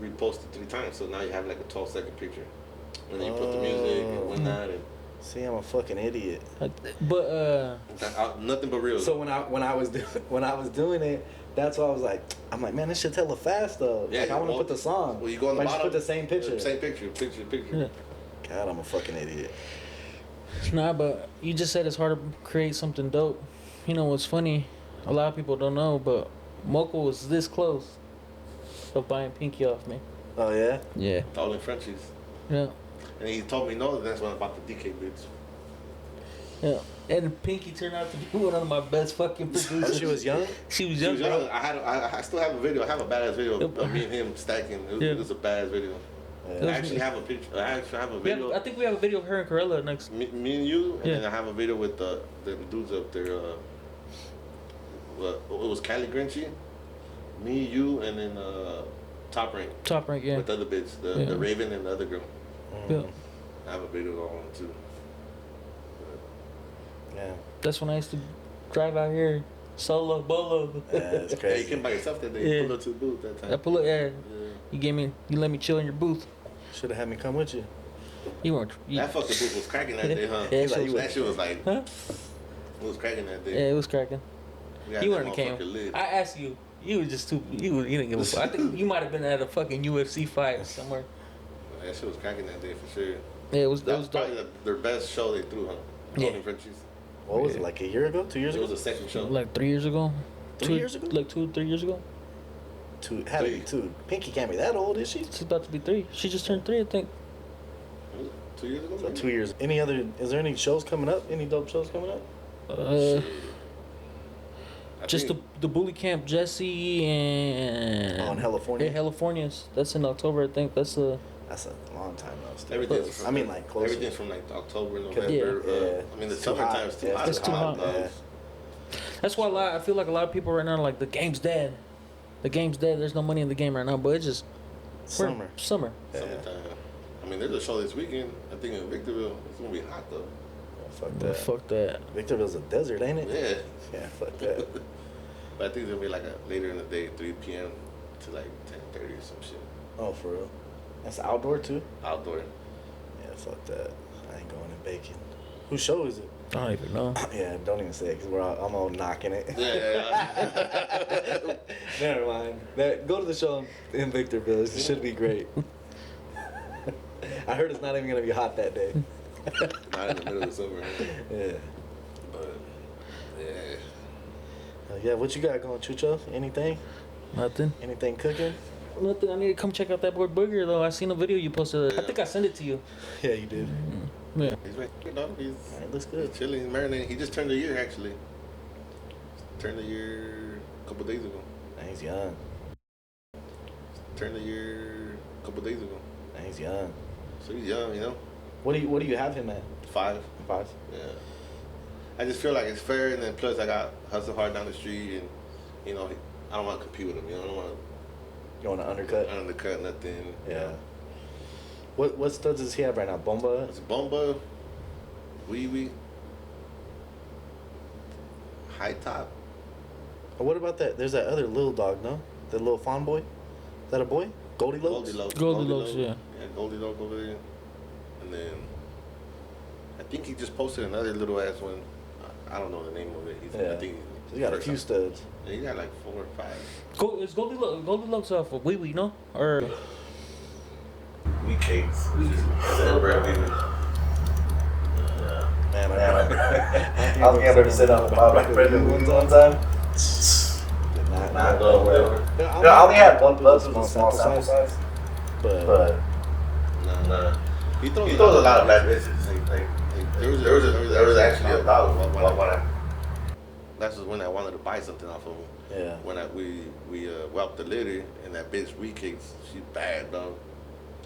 repost it 3 times, so now you have like a 12-second picture, and then you put the music and whatnot, and See, I'm a fucking idiot. But nothing but reels. So when I was doing it, that's why I was like, I'm like, man, this shit's hella fast though. Yeah, like I want to well, put the song. Well, you go on the I bottom. just put the same picture. Same picture. yeah. God, I'm a fucking idiot. Nah, but you just said it's hard to create something dope. You know what's funny? A lot of people don't know, but Mokoe was this close of buying Pinky off me. Oh yeah. Yeah. All in Frenchies. Yeah. And he told me no, that's when I bought the DK bitch. Yeah. And Pinky turned out to be one of my best fucking producers. Oh, she was young. She was She young. was young. I still have a video. I have a badass video of me and him stacking. It was a badass video. Yeah. I actually have a picture. I actually have a We have, video. I think we have a video of her and Corella next. Me and you, and Yeah. then I have a video with the dudes up there. It was Cali Grinchy, me, you, and then Top Rank Top rank, yeah. with the other bitch, Yeah. the Raven and the other girl. Yeah. I have a video on them too. Yeah. That's when I used to drive out here solo bolo. Yeah, it's Yeah, you crazy. came by yourself that day. Yeah. You pulled up to the booth that time. I pull up, yeah. Yeah. You let me chill in your booth. Should have had me come with you. You weren't. You, That fucking booth was cracking that day, huh? Yeah, He's like, shit you was- That shit was like, Huh? it was cracking that Yeah, day. it was cracking. We had You that weren't came. motherfucker lit. I asked you. You was just too. You didn't give a fuck. I think you might have been at a fucking UFC fight somewhere. That shit was cracking that day for sure. Yeah, it was. That It was was probably dope. their best show they threw, huh? Yeah. Only Frenchies. What was Yeah. it, like a year ago? 2 years It was ago? the second show. Like 3 years ago. 3 years ago? Like 3 years ago. Two. Had to be 2. Pinky can't be that old, is she? She's about to be 3. She just turned 3, I think. Was it 2 years ago? So maybe? 2 years. Any other? Is there any shows coming up? Any dope shows coming up? Uh, I just think- the bully camp Jesse and. Oh, in California? Yeah, Californians. That's in October, I think. That's a. That's a long time though. Still. Everything's I mean, like closer. Everything's from like October, Yeah. November. Yeah. I mean, the It's too hot. summertime's too Yeah, hot. it's too hot. though. Yeah. That's why I feel like a lot of people right now are like the game's dead. The game's dead. There's no money in the game right now, but it's just we're- Summer. Summer. Yeah. Summertime. I mean, there's a show this weekend. I think in Oh, Victorville. It's gonna be hot though. Fuck But that. fuck that. Victorville's a desert, ain't it? Yeah. Yeah, fuck that. But I think it's gonna be like later in the day, 3 p.m. to like 10:30 or some shit. Oh, for real? That's outdoor too? Outdoor. Yeah, fuck that. I ain't going in bacon. Whose show is it? I don't even know. Yeah, don't even say it because I'm all knocking it. Yeah. Never mind. Go to the show in Victorville. It should be great. I heard it's not even going to be hot that day. Not in the middle of summer. Yeah. But yeah. Yeah, what you got going, Chucho? Anything? Nothing. Anything cooking? Nothing. I need to come check out that boy Booger though. I seen a video you posted. I think I sent it to you. Yeah, you did. Yeah. He's right here, dog. He's Alright, looks good. He's chilling, he's marinating. He just turned a year actually. Turned a year a couple days ago. Man, he's young. Turned a year a couple days ago. Man, he's young. So he's young, you know. What do you have him at? 5. 5? Yeah. I just feel like it's fair, and then plus I got hustle hard down the street, and you know I don't want to compete with him. You know, I don't want You want to undercut? to undercut nothing. Yeah. What studs does he have right now? Bomba? It's Bomba, Wee Wee, High Top. Or what about that? There's that other little dog, no? The little fawn boy? Is that a boy? Goldilocks? Goldilocks, yeah. Yeah, Goldilocks over there. And then I think he just posted another little ass one. I don't know the name of it. I think he got a few studs. Yeah, he got like 4 or 5. Is Goldilocks for Wee Wee, no? Or Wheat cakes. Celebrate Wee Wee. Man, I was able to sit up with my friend one time. Not go well. I only had one blood small sample size. But nah. He throws a lot of bad bitches. There was actually a lot of one. That's when I wanted to buy something off of him. Yeah. When we whelped the litter and that bitch Wheat Cakes, she's bad, dog.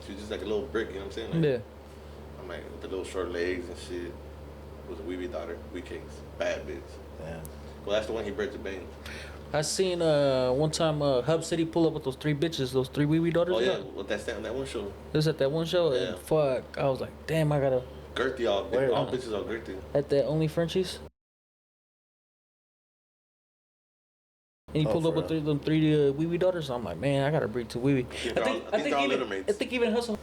She's just like a little brick, you know what I'm saying? Like, yeah. I'm like with the little short legs and shit. Was a Wee Wee daughter, Wheat Cakes, bad bitch. Yeah. Well, that's the one he bred to bang. I seen one time Hub City pull up with those 3 bitches, those 3 Wee Wee daughters. Oh yeah, what that one show. It was at that one show, Yeah. and fuck, I was like, damn, I gotta. Girthy, all bitches are girthy. At that only Frenchies. And he pulled up with them 3 Wee Wee daughters. So I'm like, man, I gotta breed 2 Wee Wee. I think even Hustle.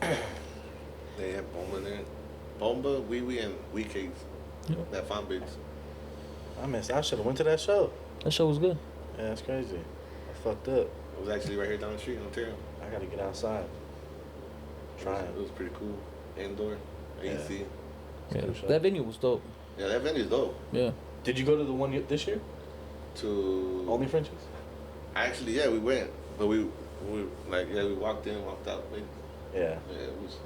They have Bomba there. Bomba, Wee Wee, and Wheat Cakes. Yeah. That fine bitch. I should have went to that show. That show was good. Yeah, that's crazy. I fucked up. It was actually right here down the street in Ontario. I gotta get outside. Try it. It was pretty cool. Indoor, AC. Yeah. That venue was dope. Yeah, that venue's dope. Yeah. Did you go to the one this year? To Only Frenchies? Actually, yeah, we went, but we walked in, walked out. Yeah. Yeah, it was.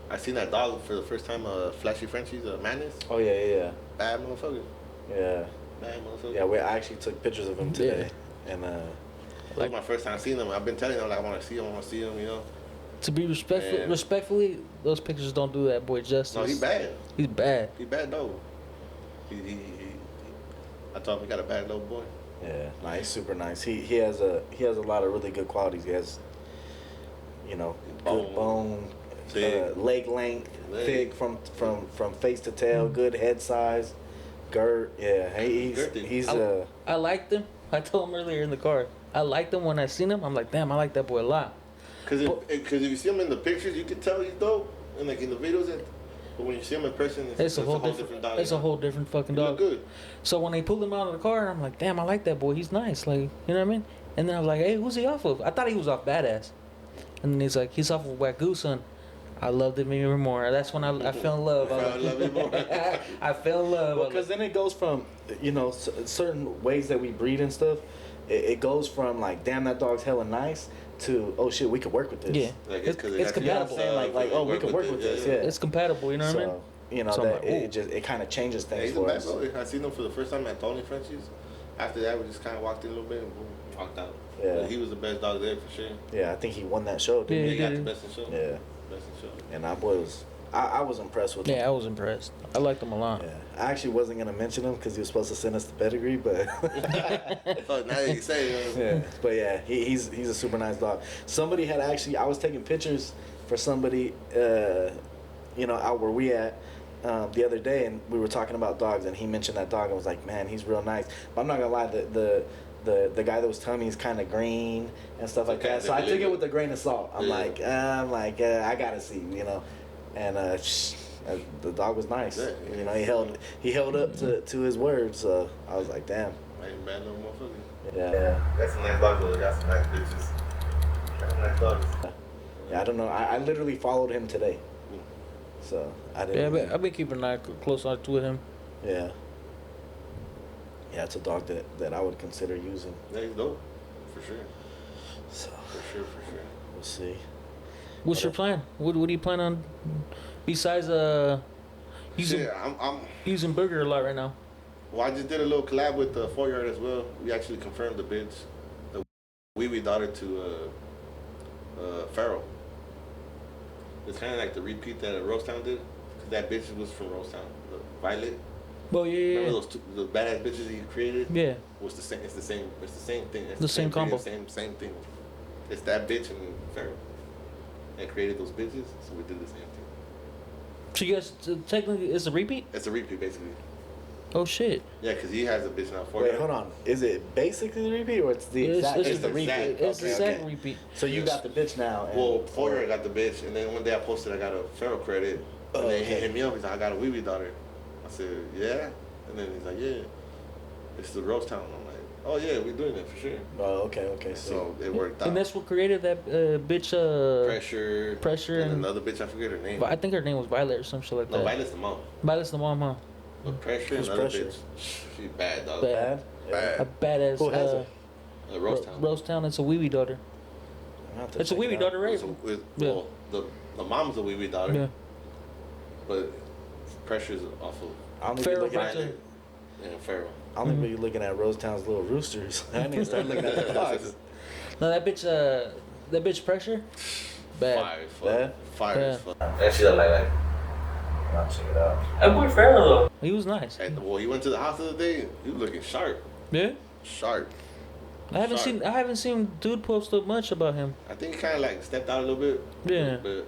I seen that dog for the first time. Flashy Frenchies, Madness. Oh yeah. Bad motherfucker. Yeah. Bad motherfucker. Yeah, I actually took pictures of him today, and it was my first time seeing him. I've been telling him like I want to see him, you know. To be respectfully, those pictures don't do that boy justice. No, he's bad. He's bad. He bad though. I told him he got a bad little boy. Yeah, he's super nice. He has a lot of really good qualities. He has, good bone, leg length, thick from face to tail, good head size, girth. Yeah, he's I liked him. I told him earlier in the car. I liked him when I seen him. I'm like, damn, I like that boy a lot. Cause if you see him in the pictures, you can tell he's dope, and like in the videos. But when you see him in person, it's a whole different dog. It's a whole different fucking dog. He look good. So when they pulled him out of the car, I'm like, damn, I like that boy. He's nice. Like, you know what I mean? And then I was like, hey, who's he off of? I thought he was off Badass. And then he's like, he's off of Wagyu, son. I loved him even more. That's when I fell in love. I fell in love. Because then it goes from, certain ways that we breed and stuff. It goes from like, damn, that dog's hella nice, to, oh shit, we could work with this. Yeah, like it's compatible. We could work with this. Yeah, it's compatible. You know what I mean? So that it kind of changes things for us. I seen him for the first time at Tony Frenchie's. After that, we just kind of walked in a little bit and boom, walked out. Yeah, but he was the best dog there for sure. Yeah, I think he won that show. Yeah, he got the best in show. Yeah, best in show. And that boy was. I was impressed with him. Yeah, I was impressed. I liked him a lot. Yeah, I actually wasn't gonna mention him because he was supposed to send us the pedigree, but oh, now you say, yeah. But yeah, he's a super nice dog. Somebody had I was taking pictures for somebody, out where we at the other day, and we were talking about dogs, and he mentioned that dog. I was like, man, he's real nice. But I'm not gonna lie, the guy that was telling me he's kind of green and stuff like that. So I took it with a grain of salt. I'm like, I gotta see, And the dog was nice. Yeah, he held up to his word. So I was like, damn. I ain't bad no motherfucker. Yeah. That's some nice dogs though. Got some nice bitches. Got some nice dogs. Yeah, I don't know. I literally followed him today. So I didn't. Yeah, I've been keeping an eye, close eye to him. Yeah. Yeah, it's a dog that I would consider using. Yeah, he's dope. For sure. So. For sure. We'll see. What's your plan? What do you plan on besides using using Booger a lot right now? Well, I just did a little collab with the 4-yard as well. We actually confirmed the bids. The Wee Wee daughter to Farrell. It's kind of like the repeat that Rosetown did. Cause that bitch was from Rosetown, the Violet. Well, yeah. Remember the badass bitches he created? Yeah. Was the same. It's the same thing. It's the same combo. Same thing. It's that bitch and Farrell. And created those bitches, so we did the same thing. So you guys technically it's a repeat? It's a repeat basically. Oh shit. Yeah, because he has a bitch now. Wait, hold on. Is it basically the repeat or it's the exact? It's the the repeat. exact. It's the Okay, exact okay. repeat. So you got the bitch now. And, Well, before I got the bitch, and then one day I posted I got a feral credit, and then he hit me up. He's like, I got a wee wee daughter. I said, yeah, and then he's like, yeah, it's the Rose Town. I'm like, oh yeah, we're doing it for sure. Oh, okay. So it worked out. And that's what created that bitch. Pressure and and another bitch. I forget her name. I think her name was Violet or some shit like No, that. Violet's the mom. Violet's the mom, huh? But Pressure, Who's another Pressure? bitch. She bad, dog. Bad. Bad. A badass. Who has her? Rose Town. Rose Town. It's a wee wee daughter. It's a wee wee daughter, right? Well, the mom's a wee wee daughter. Yeah. But Pressure's awful. I don't Feral looking at Violet. And Feral. I don't think you're looking at Rose Town's little roosters. I need to start looking at the dogs. No, that bitch Pressure. Bad. Fire as fuck. Bad? Fire as Bad. fuck. That shit like. I'll check it out. That boy Farrell though. He was nice. And well, he went to the house the other day. He was looking sharp. Yeah. Sharp. I haven't Sharp. seen dude post up much about him. I think he kind of like stepped out a little bit. Yeah. But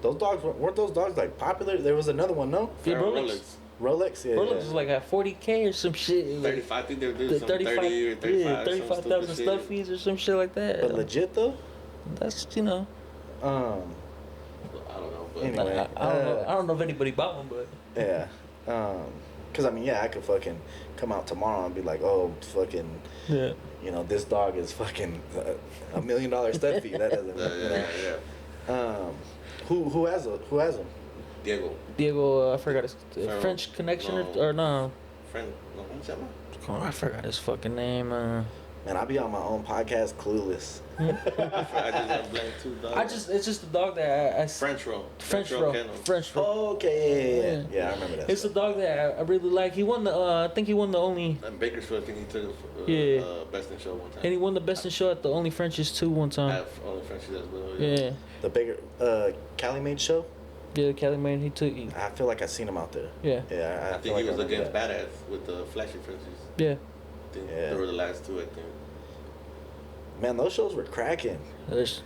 Those dogs weren't those dogs like popular? There was another one, no? Yeah, Feral Rolex. Rolex, yeah. Rolex yeah. was like at 40K or some shit. Like 35. I think they were doing the some 30 or 35. yeah, some 35,000 stupid shit. stuffies or some shit like that. But legit though. That's I Um. don't know. But Anyway. I don't know if anybody bought one, but Yeah. Cause I mean, yeah, I could fucking come out tomorrow and be like, oh, fucking, yeah. you know, this dog is fucking $1 million stud fee. That doesn't, you know. yeah. Who has him? Diego. I forgot his French connection or no. Friend. No, ¿cómo se llama? Oh, I forgot his fucking name. Man, I be on my own podcast, clueless. I just got blank too, dog. It's just the dog that I French roll. French roll. Oh, okay, yeah, I remember that. It's the dog that I really like. He won the I think he won the only And Bakersfield, I think he took Best in Show one time. and he won the best in show at the Only Frenchies too one I time. have only Frenchies as well. Yeah. The bigger Cali Made show. Yeah, Cali man, he took I feel like I seen him out there. yeah. Yeah, I feel think like he was I remember against that. Badass with the Flashy Frenchies. Yeah. I think Yeah. they were the last two, I think. Man, those shows were cracking. There's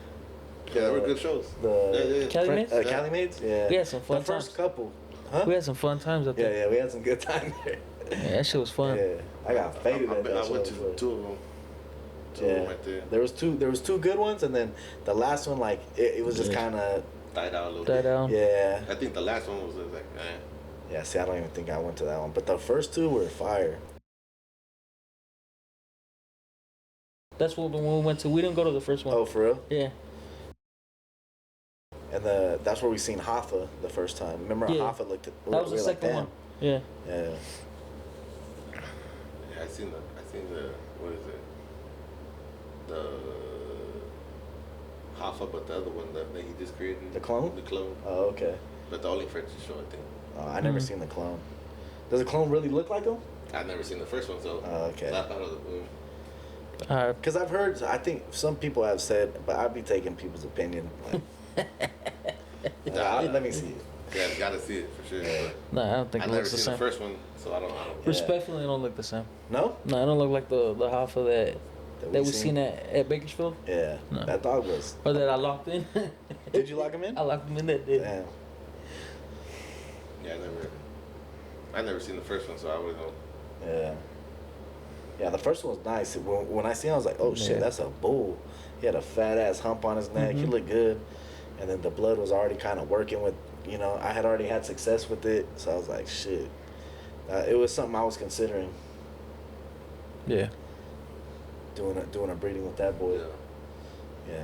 Yeah, they were good shows. The Cali Maids? Cali Maids? Yeah. We had some fun The first times. couple. Huh? We had some fun times out there. Yeah, we had some good time there. Yeah, that shit was fun. Yeah, I got faded I at that went show. to two of them. Two of them right there. There was two good ones, and then the last one, like it was just Yeah. kind of Died out a little That bit. yeah. I think the last one was like, Yeah, see, I don't even think I went to that one, but the first two were fire. That's what when we went to. We didn't go to the first one. Oh, for real? Yeah. And that's where we seen Hoffa the first time. Remember, Yeah. Hoffa looked at. That was we the were like, second "Damn." one. Yeah. Yeah. I seen the what is it? The Hoffa, but the other one that he just created. The clone? The clone. Oh, okay. But the only French show, I think. I never Mhm. seen the clone. Does the clone really look like him? I've never seen the first one, so. Oh, okay. So I thought it was Because I've heard, I think some people have said, but I'd be taking people's opinion. Like, let me see it. Yeah, gotta see it for sure. Yeah. Nah, I don't think I've it never looks the seen same. the first one, so I don't. Respectfully, it don't look the same. No? No, I don't look like the Hoffa that we seen at Bakersfield Yeah. No. That dog was. or that I locked in. Did you lock him in? I locked him in that day. Damn. Yeah, I never seen the first one, so I wouldn't know. Yeah. Yeah, the first one was nice. When I seen him, I was like, oh shit, Yeah. that's a bull. He had a fat ass hump on his neck. He Mhm. looked good. And then the blood was already kind of working with, I had already had success with it. So I was like, shit. It was something I was considering Yeah. doing a breeding with that boy. Yeah. Yeah.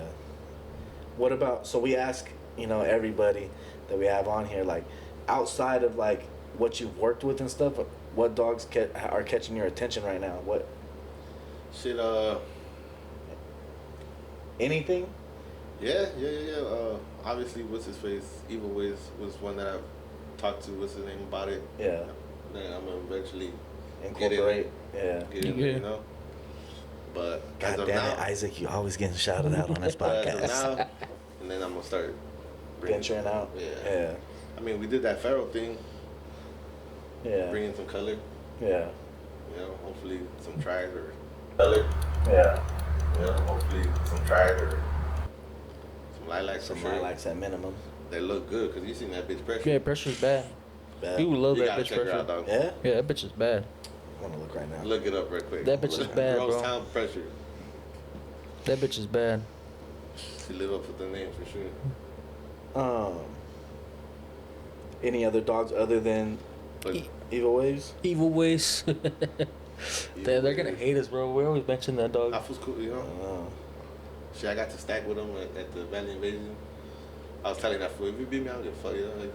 What about, so we ask, everybody that we have on here, like, outside of, like, what you've worked with and stuff, what dogs are catching your attention right now? What? Shit, Anything? yeah. Obviously, what's his face? Evil Wiz was one that I've talked to. What's his name about it? Yeah. Then I'm gonna eventually Incorporate. Yeah. get in there, But as God of damn now, it, Isaac, you always getting shouted out on this but as of podcast. now, and then I'm gonna start Venturing out. Yeah. Yeah. I mean, we did that feral thing, Yeah. bringing some color. Yeah. Hopefully some tried or color. Yeah. Hopefully some tried or some lilacs. Some for sure. lilacs at minimum. They look good because you seen that bitch pressure. Yeah, pressure's bad. Bad. You would love You that gotta bitch check her pressure. out, though. Yeah? Yeah, that bitch is bad. I'm gonna look right now. Look it up real quick. That bitch is bad, bro. Rose Town Pressure. That bitch is bad. She live up with the name for sure. Any other dogs other than But Evil Ways? Evil Ways. They're gonna hate us, bro. We always mention that dog. I was cool, you know. Shit, I got to stack with him at the Valley Invasion. I was telling that fool, if you beat me, I'll get fucked. You know, like,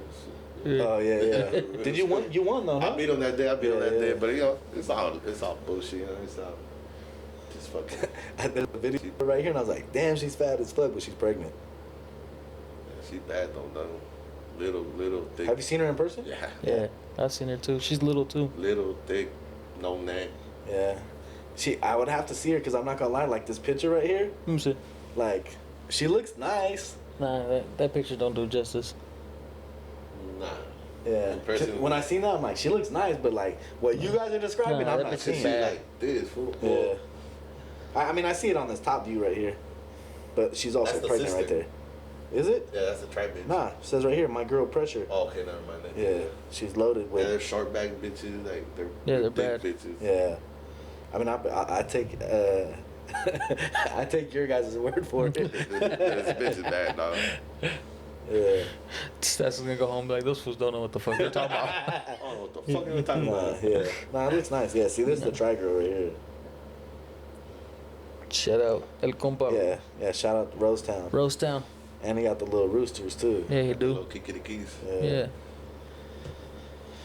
shit. Oh yeah. Did you win? You won though, huh? I beat him that day. But you know, it's all bullshit. You know, it's all just fucking. I did a video right here, and I was like, "Damn, she's fat as fuck, but she's pregnant." Yeah, she bad though. Little, thick. Have you seen her in person? Yeah. Yeah, I've seen her too. She's little too. Little, thick, no neck. Yeah. I would have to see her because I'm not gonna lie. Like this picture right here, Let me see. like she looks nice. Nah, that picture don't do justice. Nah. Yeah. In person. When I seen that, I'm like, she looks nice, but like what you guys are describing, Nah, I'm that not bitch is seeing. bad. Like this, fool. Yeah. I mean, I see it on this top view right here, but she's also That's the pregnant right sister. there. Is it? Yeah, that's a tribe bitch. Nah, it says right here, my girl Pressure. Oh, okay, never mind that. Yeah, she's loaded Yeah, with. they're short back bitches. Like they're big bad. bitches. Yeah. I mean, I take I take your guys' word for it. This bitch is bad, dog. Yeah. That's gonna go home and be like, those fools don't know what the fuck they're talking about. Oh, what the fuck are we talking Nah, about? yeah. Nah, it looks nice. Yeah, see, this is the Triger over here. Shout out El Compa. Yeah. Shout out to Rosetown. Rose Town. And he got the little roosters too. Yeah, he Little do. kicky keys. Yeah.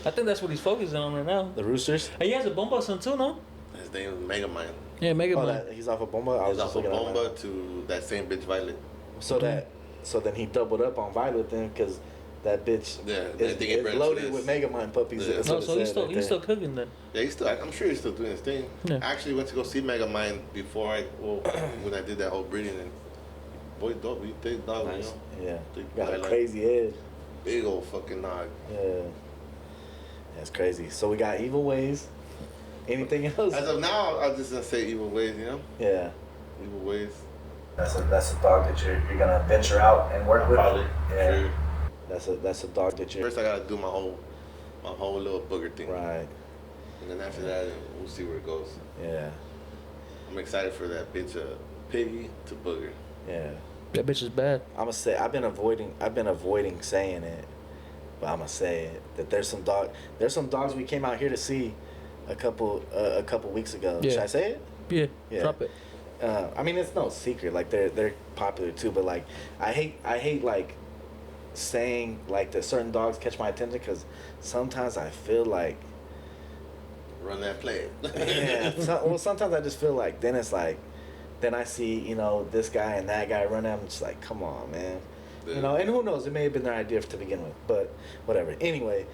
I think that's what he's focusing on right now. The roosters. And he has a bomba son too, no? His name is Megamind. Yeah, Mega Oh, Man. he's off of Bomba. I was He's just off of looking at Bomba that. to that same bitch Violet. So then he doubled up on Violet then, because that bitch Yeah, is, they get is rid of loaded this. with Megamind puppies. Yeah. That's Oh, what it so he's said still right he's still there. cooking then. Yeah, I'm sure he's still doing his thing. Yeah. I actually went to go see Megamind before when I did that whole breeding, and boy, dog, you big dog, Nice. you know, Yeah. Big Got a like- crazy head. big old fucking nog. Yeah. That's crazy. So we got Evil Ways. Anything else? As of now, I was just gonna say Evil Ways, you know, Yeah. Evil Ways. That's a dog that you're gonna venture out and work with. Probably. Yeah. Sure. That's a dog that you're First, I gotta do my whole little booger thing, right. and then after that, we'll see where it goes. Yeah. I'm excited for that bitch, Piggy to Booger. Yeah. That bitch is bad. I'ma say I've been avoiding saying it, but I'ma say it that there's some dogs we came out here to see a couple weeks ago. Yeah. Should I say it? Yeah. Yeah. Drop it. I mean, it's no secret. Like they're popular too, but like I hate like saying like that certain dogs catch my attention because sometimes I feel like Run that play. well sometimes I just feel like then it's like then I see this guy and that guy run out. I'm just like, come on, man. Yeah. And who knows? It may have been their idea to begin with, but whatever. Anyway,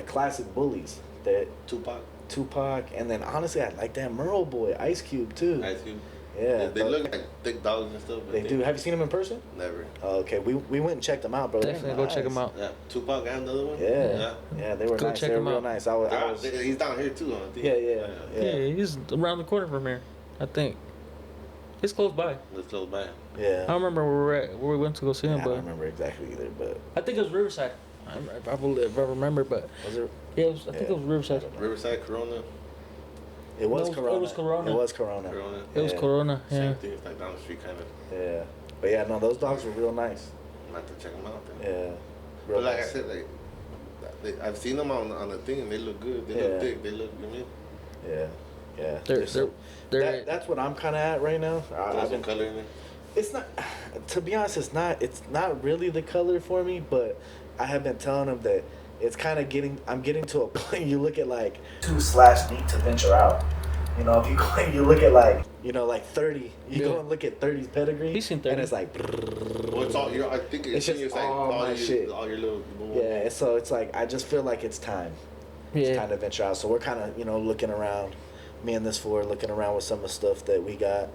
classic bullies. That Tupac, and then honestly, I like that Merle boy, Ice Cube too. Ice Cube. Yeah, They look like thick dogs and stuff. But They do. Have you seen them in person? Never. Oh, okay, we went and checked them out, bro. They're Definitely go check nice. him out. Yeah, Tupac and the other one. Yeah, they were Go nice. check They were them real out. nice. I was He's down here too, I think. Yeah. Yeah, he's around the corner from here. I think. It's close by. Let's close by. Yeah. I don't remember where we went to go see him, I but don't remember exactly either, but I think it was Riverside. If I remember, but was it? yeah, I think it was Riverside. Riverside, Corona. It was No, Corona. it was Corona. It was Corona. Corona. It was Yeah. Corona. Yeah. Same thing. It's like down the street, kind of. Yeah, but yeah, no, those dogs were real nice. I'm have to check them out. Then. Yeah. But like nice. I said, I've seen them on the thing, and they look good. They look thick. They look. Yeah. They're That's what I'm kind of at right now. Throw some color in there. It's not. To be honest, it's not. It's not really the color for me, but I have been telling them that it's kind of getting. I'm getting to a point. You look at like 2/need to venture out. If you go and you look at like 30. You go and look at 30's pedigree. He's seen 30. And it's like. Well, it's all. I think It's just like all my shit. All your little. Yeah, so it's like I just feel like it's time. It's yeah. time to venture out. So we're kind of looking around. Me and this four looking around with some of the stuff that we got.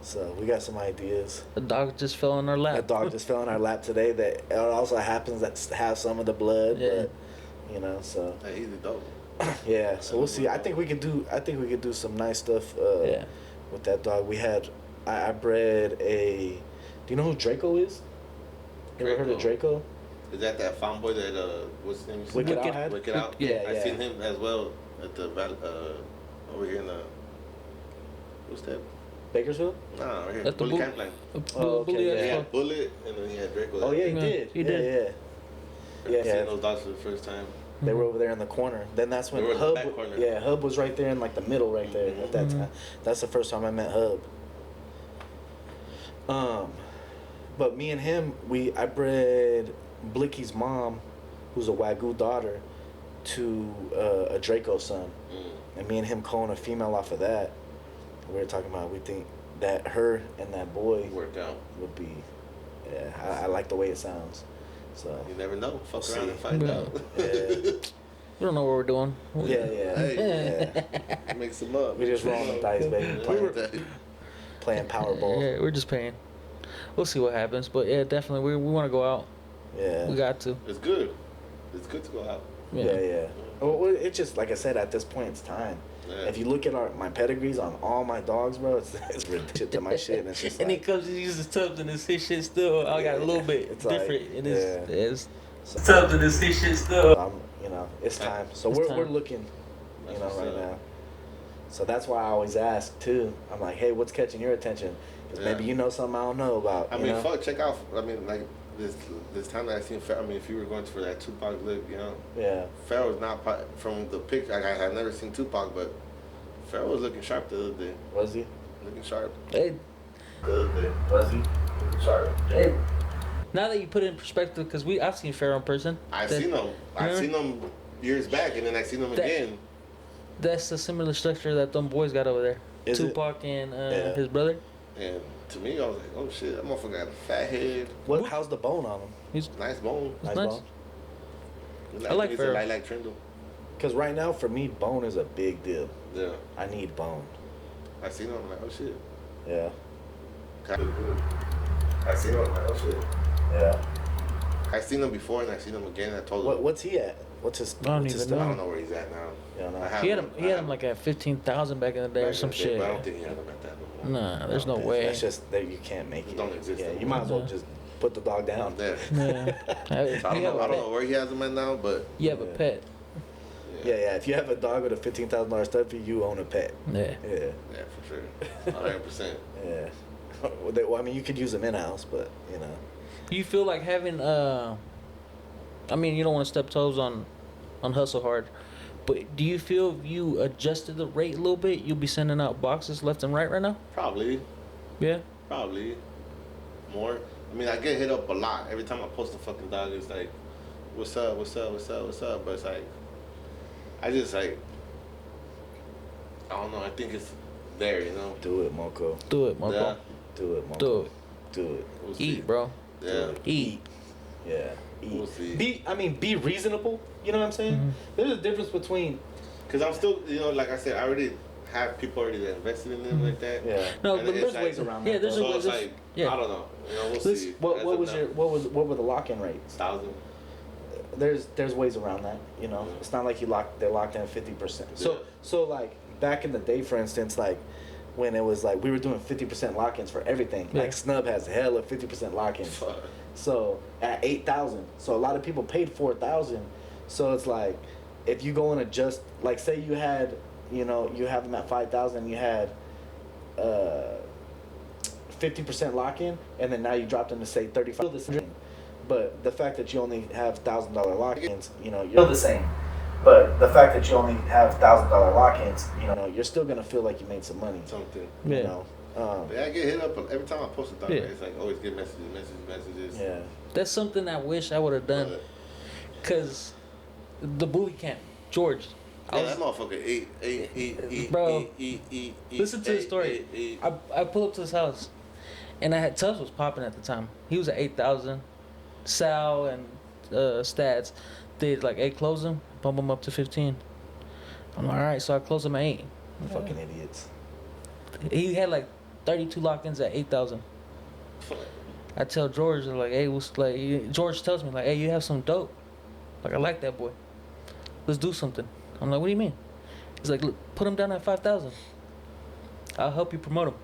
So we got some ideas. The dog just fell in our A lap. dog just fell in our lap today. That it also happens that have some of the blood, Yeah. but so Hey, he's a dope. yeah. So we'll see. I think we could do some nice stuff. Yeah. With that dog, we had. I bred a. Do you know who Draco is? You ever heard of Draco? Is that farm boy that what's his name? Wicked Out? Wicked Out. Yeah, I seen him as well at the over here in the what's that? Bakersfield? Nah, right here. At the Bully Camp Line. okay, Bully yeah. He Expo. had Bullet and then he had Draco. Oh yeah, he Yeah, did. he did. Yeah. Yeah. Seeing those dogs for the first time. They were over there in the corner. Then that's when They were in the Hub. back corner. Yeah, Hub was right there in like the middle, right there at that time. That's the first time I met Hub. But me and him, I bred Blicky's mom, who's a Wagyu daughter, to a Draco son, and me and him calling a female off of that. We were talking about we think that her and that boy Worked out. would be. Yeah, I like the way it sounds. So You never know. Fuck We'll around see. and find Yeah. out. yeah, We don't know what we're doing. Hey, yeah. mix them up. We just rolling the dice, baby. Playing Powerball. Yeah, we're just paying. We'll see what happens, but yeah, definitely we want to go out. Yeah. We got to. It's good. It's good to go out. Yeah. Well, it's just like I said. At this point, it's time. Yeah. If you look at my pedigrees on all my dogs, bro, it's ridiculous to my shit, and it's just And he like, comes and uses tubs and his shit still. I got a little bit It's like, different. And yeah. it's so, tubs and his shit still. it's time. So It's we're time. looking, That's right what's up. now. So that's why I always ask too. I'm like, hey, what's catching your attention? Because maybe you know something I don't know about. I you mean, know? fuck, check out. I mean, like this time that I seen Pharaoh. I mean, if you were going for that Tupac look, Yeah. Pharaoh's not from the picture. I have never seen Tupac, but Pharaoh was looking sharp the other day. Was he? Looking sharp. Hey, The other day. Was he? Looking sharp. hey. Now that you put it in perspective, because I've seen Pharaoh in person. I've seen him. I've Yeah. seen him years back, and then I seen him again. That's a similar structure that them boys got over there. Is it? Tupac and Yeah. his brother. And to me, I was like, oh shit, that motherfucker got a fat head, How's the bone on him? He's nice bone. nice. bone. I like he's Pharaoh. a like Trindle. Because right now, for me, bone is a big deal. Yeah. I need bone. I seen him. I'm like, oh shit. Yeah. I seen him. I'm like, oh shit. Yeah. I seen him before and I seen him again. I told him. What's he at? What's his? I don't what's his even I stuff? don't know where he's at now. You don't know? I have He had him like at 15,000 back in the day or some shit. But I don't think he has him at that no more. Nah, there's no way. That's just that you can't make It it. don't exist Yeah, you anymore. might as well just put the dog down. Yeah. Yeah. So I don't know where he has him at now, but You have a pet. Yeah. If you have a dog with a $15,000 stud fee, you own a pet. Yeah. Yeah. Yeah, for sure. 100%. Yeah. Well, I mean, you could use them in house, but Do you feel like having I mean, you don't want to step toes on Hustle Hard, but do you feel if you adjusted the rate a little bit, you'll be sending out boxes left and right now? Probably. Yeah. Probably. More. I mean, I get hit up a lot. Every time I post a fucking dog, it's like, what's up, what's up, what's up, what's up? But it's like, I just like, I don't know. I think it's there, you know? do it, Mokoe. Do it, Mokoe. Yeah. Do it, Mokoe. Do it. Do it. We'll see. Eat, bro. Yeah. Eat. Yeah. Eat. We'll see. Be reasonable. You know what I'm saying? Mm-hmm. There's a difference between. Because I'm still, like I said, I already have people already that invested in them like that. Yeah. No, And but it's there's like- ways around Yeah, that. there's though. a So it's there's- like, yeah. I don't know. We'll Let's- see. What As what of was now. your what were the lock-in rates? 1,000? There's ways around that. You know, it's not like they're locked in 50%. Yeah. So like back in the day, for instance, like when it was like we were doing 50% lock-ins for everything. Yeah. Like Snub has hella 50% lock-ins. Fuck. So at 8,000, so a lot of people paid 4,000. So it's like if you go and adjust, like say you had, you have them at 5,000, you had 50% lock-in, and then now you dropped them to say 35. Still the same, but the fact that you only have $1,000 lock-ins, you're still the same. But the fact that you only have $1,000 lock-ins, you're still gonna feel like you made some money. Something. Yeah. You know. Yeah, I get hit up every time I post a dog. Yeah. It's like always get messages. Yeah. That's something I wish I would have done. But, Cause the booty camp, George. yeah, that motherfucker eat. Bro, eat. Listen to the story. Eat. I pull up to his house, and I had Tubbs was popping at the time. He was at 8,000. Sal and Stats did like 8 close him, bump him up to 15. I'm like, all right, so I closed him at 8. Fucking idiots. He had like 32 lock-ins at 8,000. I tell George like, hey, George tells me like, hey, you have some dope. Like I like that boy. Let's do something. I'm like, what do you mean? He's like, look, put him down at 5,000. I'll help you promote him.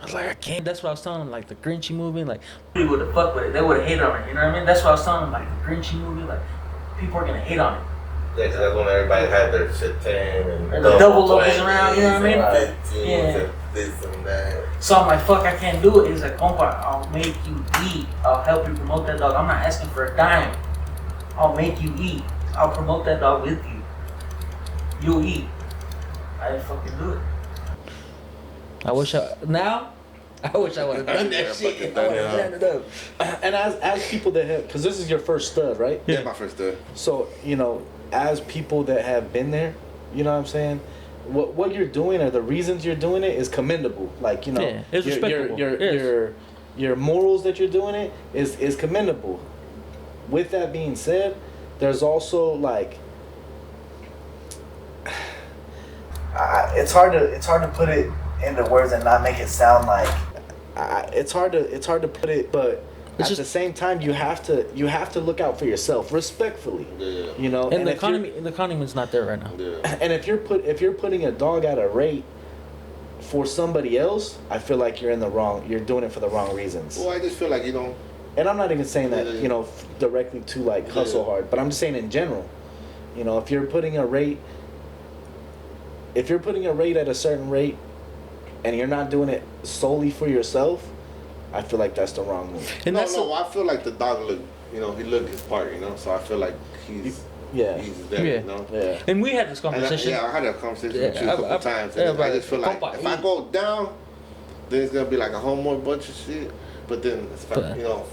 was like, I can't. That's what I was telling him, like the Frenchie movie, like people would have fucked with it. They would have hated on it. You know what I mean? That's what I was telling him, like the Frenchie movie, like people are gonna hate on it. Yeah, because that's when everybody had their shit 10 and the double levels around. You know what I mean? 15 Yeah. This and that. So I'm like, fuck, I can't do it. He's like, compa, I'll make you eat. I'll help you promote that dog. I'm not asking for a dime. I'll make you eat. I'll promote that dog with you. You'll eat. I didn't fucking do it. I wish I would have done that shit. I would have done it up. And as people that have, because this is your first stud, right? Yeah, my first stud. So, you know, as people that have been there, you know what I'm saying? What you're doing or the reasons you're doing it is commendable. Like, you know, yeah, it's respectable. Your morals that you're doing it is commendable. With that being said, there's also like it's hard to put it into words and not make it sound like it's hard to put it, but at the same time you have to look out for yourself respectfully. Yeah. You know, and the economy's not there right now. Yeah. And if you're putting a dog at a rate for somebody else, I feel like you're doing it for the wrong reasons. Well, I just feel like, you know, and I'm not even saying that, you know, directly to like hustle hard, but I'm just saying in general. You know, if you're putting a rate at a certain rate and you're not doing it solely for yourself, I feel like that's the wrong move. And I feel like the dog he looked his part, you know, so I feel like he's there, you know. Yeah. And we had this conversation. I had that conversation with you a couple times, and I just feel like if I go down, then it's gonna be like a whole more bunch of shit. But then, you know,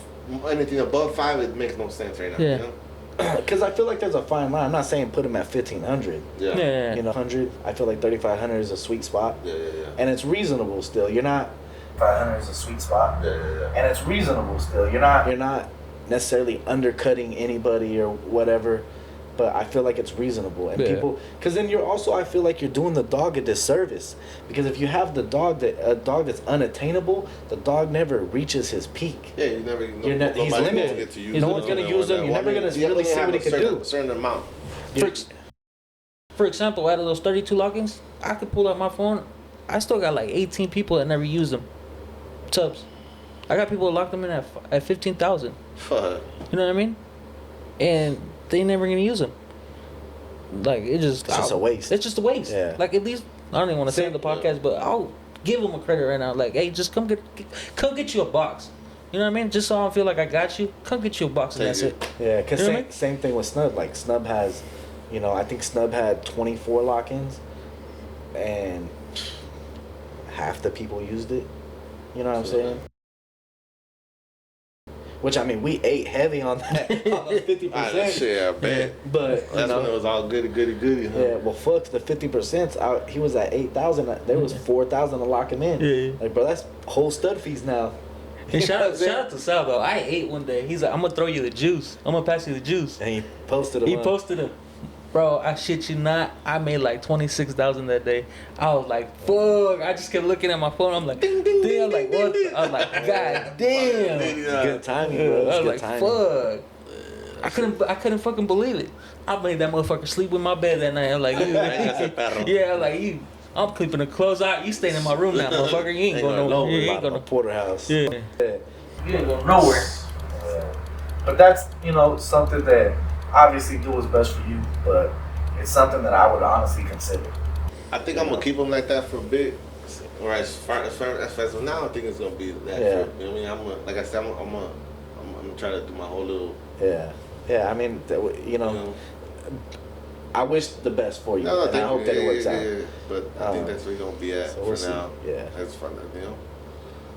anything above 5, it makes no sense right now. Yeah. You know? Because I feel like there's a fine line. I'm not saying put him at 1,500. Yeah. You know, 100. I feel like 3,500 is a sweet spot. Yeah. And it's reasonable still. You're not. 500 is a sweet spot. Yeah. And it's reasonable still. You're not necessarily undercutting anybody or whatever, but I feel like it's reasonable. And people, because then I feel like you're doing the dog a disservice. Because if you have a dog that's unattainable, the dog never reaches his peak. Yeah, he's limited. No one's gonna use him. You're never gonna really see what he can do. A certain amount. For example, out of those 32 logins, I could pull out my phone. I still got like 18 people that never use them. Tubs. I got people that locked them in at 15,000. Fuck. You know what I mean? And they never gonna use them. Like it's just a waste. It's just a waste. Yeah. Like at least I don't even want to say on the podcast, but I'll give them a credit right now. Like, hey, just come get you a box. You know what I mean? Just so I don't feel like I got you, come get you a box and that's it. Yeah, because same thing with Snub. Like Snub has, you know, I think Snub had 24 lock-ins, and half the people used it. You know what I'm saying? Which, I mean, we ate heavy on that, on those 50%. Shit, I bet. But that's when it was all goody. Huh? Yeah, well, fuck the 50%. He was at 8,000. There was 4,000 to lock him in. Yeah. Like, bro, that's whole stud fees now. And shout out to Sal, though. I ate one day. He's like, I'm going to throw you the juice. I'm going to pass you the juice. And he posted him. Bro, I shit you not. I made like 26,000 that day. I was like, fuck. I just kept looking at my phone. I'm like, ding, ding, ding. I'm like, what? I was like, god damn. Good timing, bro. I was like, fuck. I couldn't fucking believe it. I made that motherfucker sleep in my bed that night. I'm like, yeah, I'm like, I'm clipping the clothes out. You staying in my room now, motherfucker. You ain't going nowhere. You ain't going to porterhouse. Yeah. You ain't going nowhere. But that's, you know, something that obviously do what's best for you, but it's something that I would honestly consider. I think I'm gonna keep them like that for a bit. Or as far as now, I think it's gonna be that. Yeah. You know what I mean? I'm gonna try to do my whole little. Yeah. I mean, you know, I wish the best for you, and I hope that it works out. Yeah. But I think that's where you're gonna be at for now. Yeah. That's fun, you know.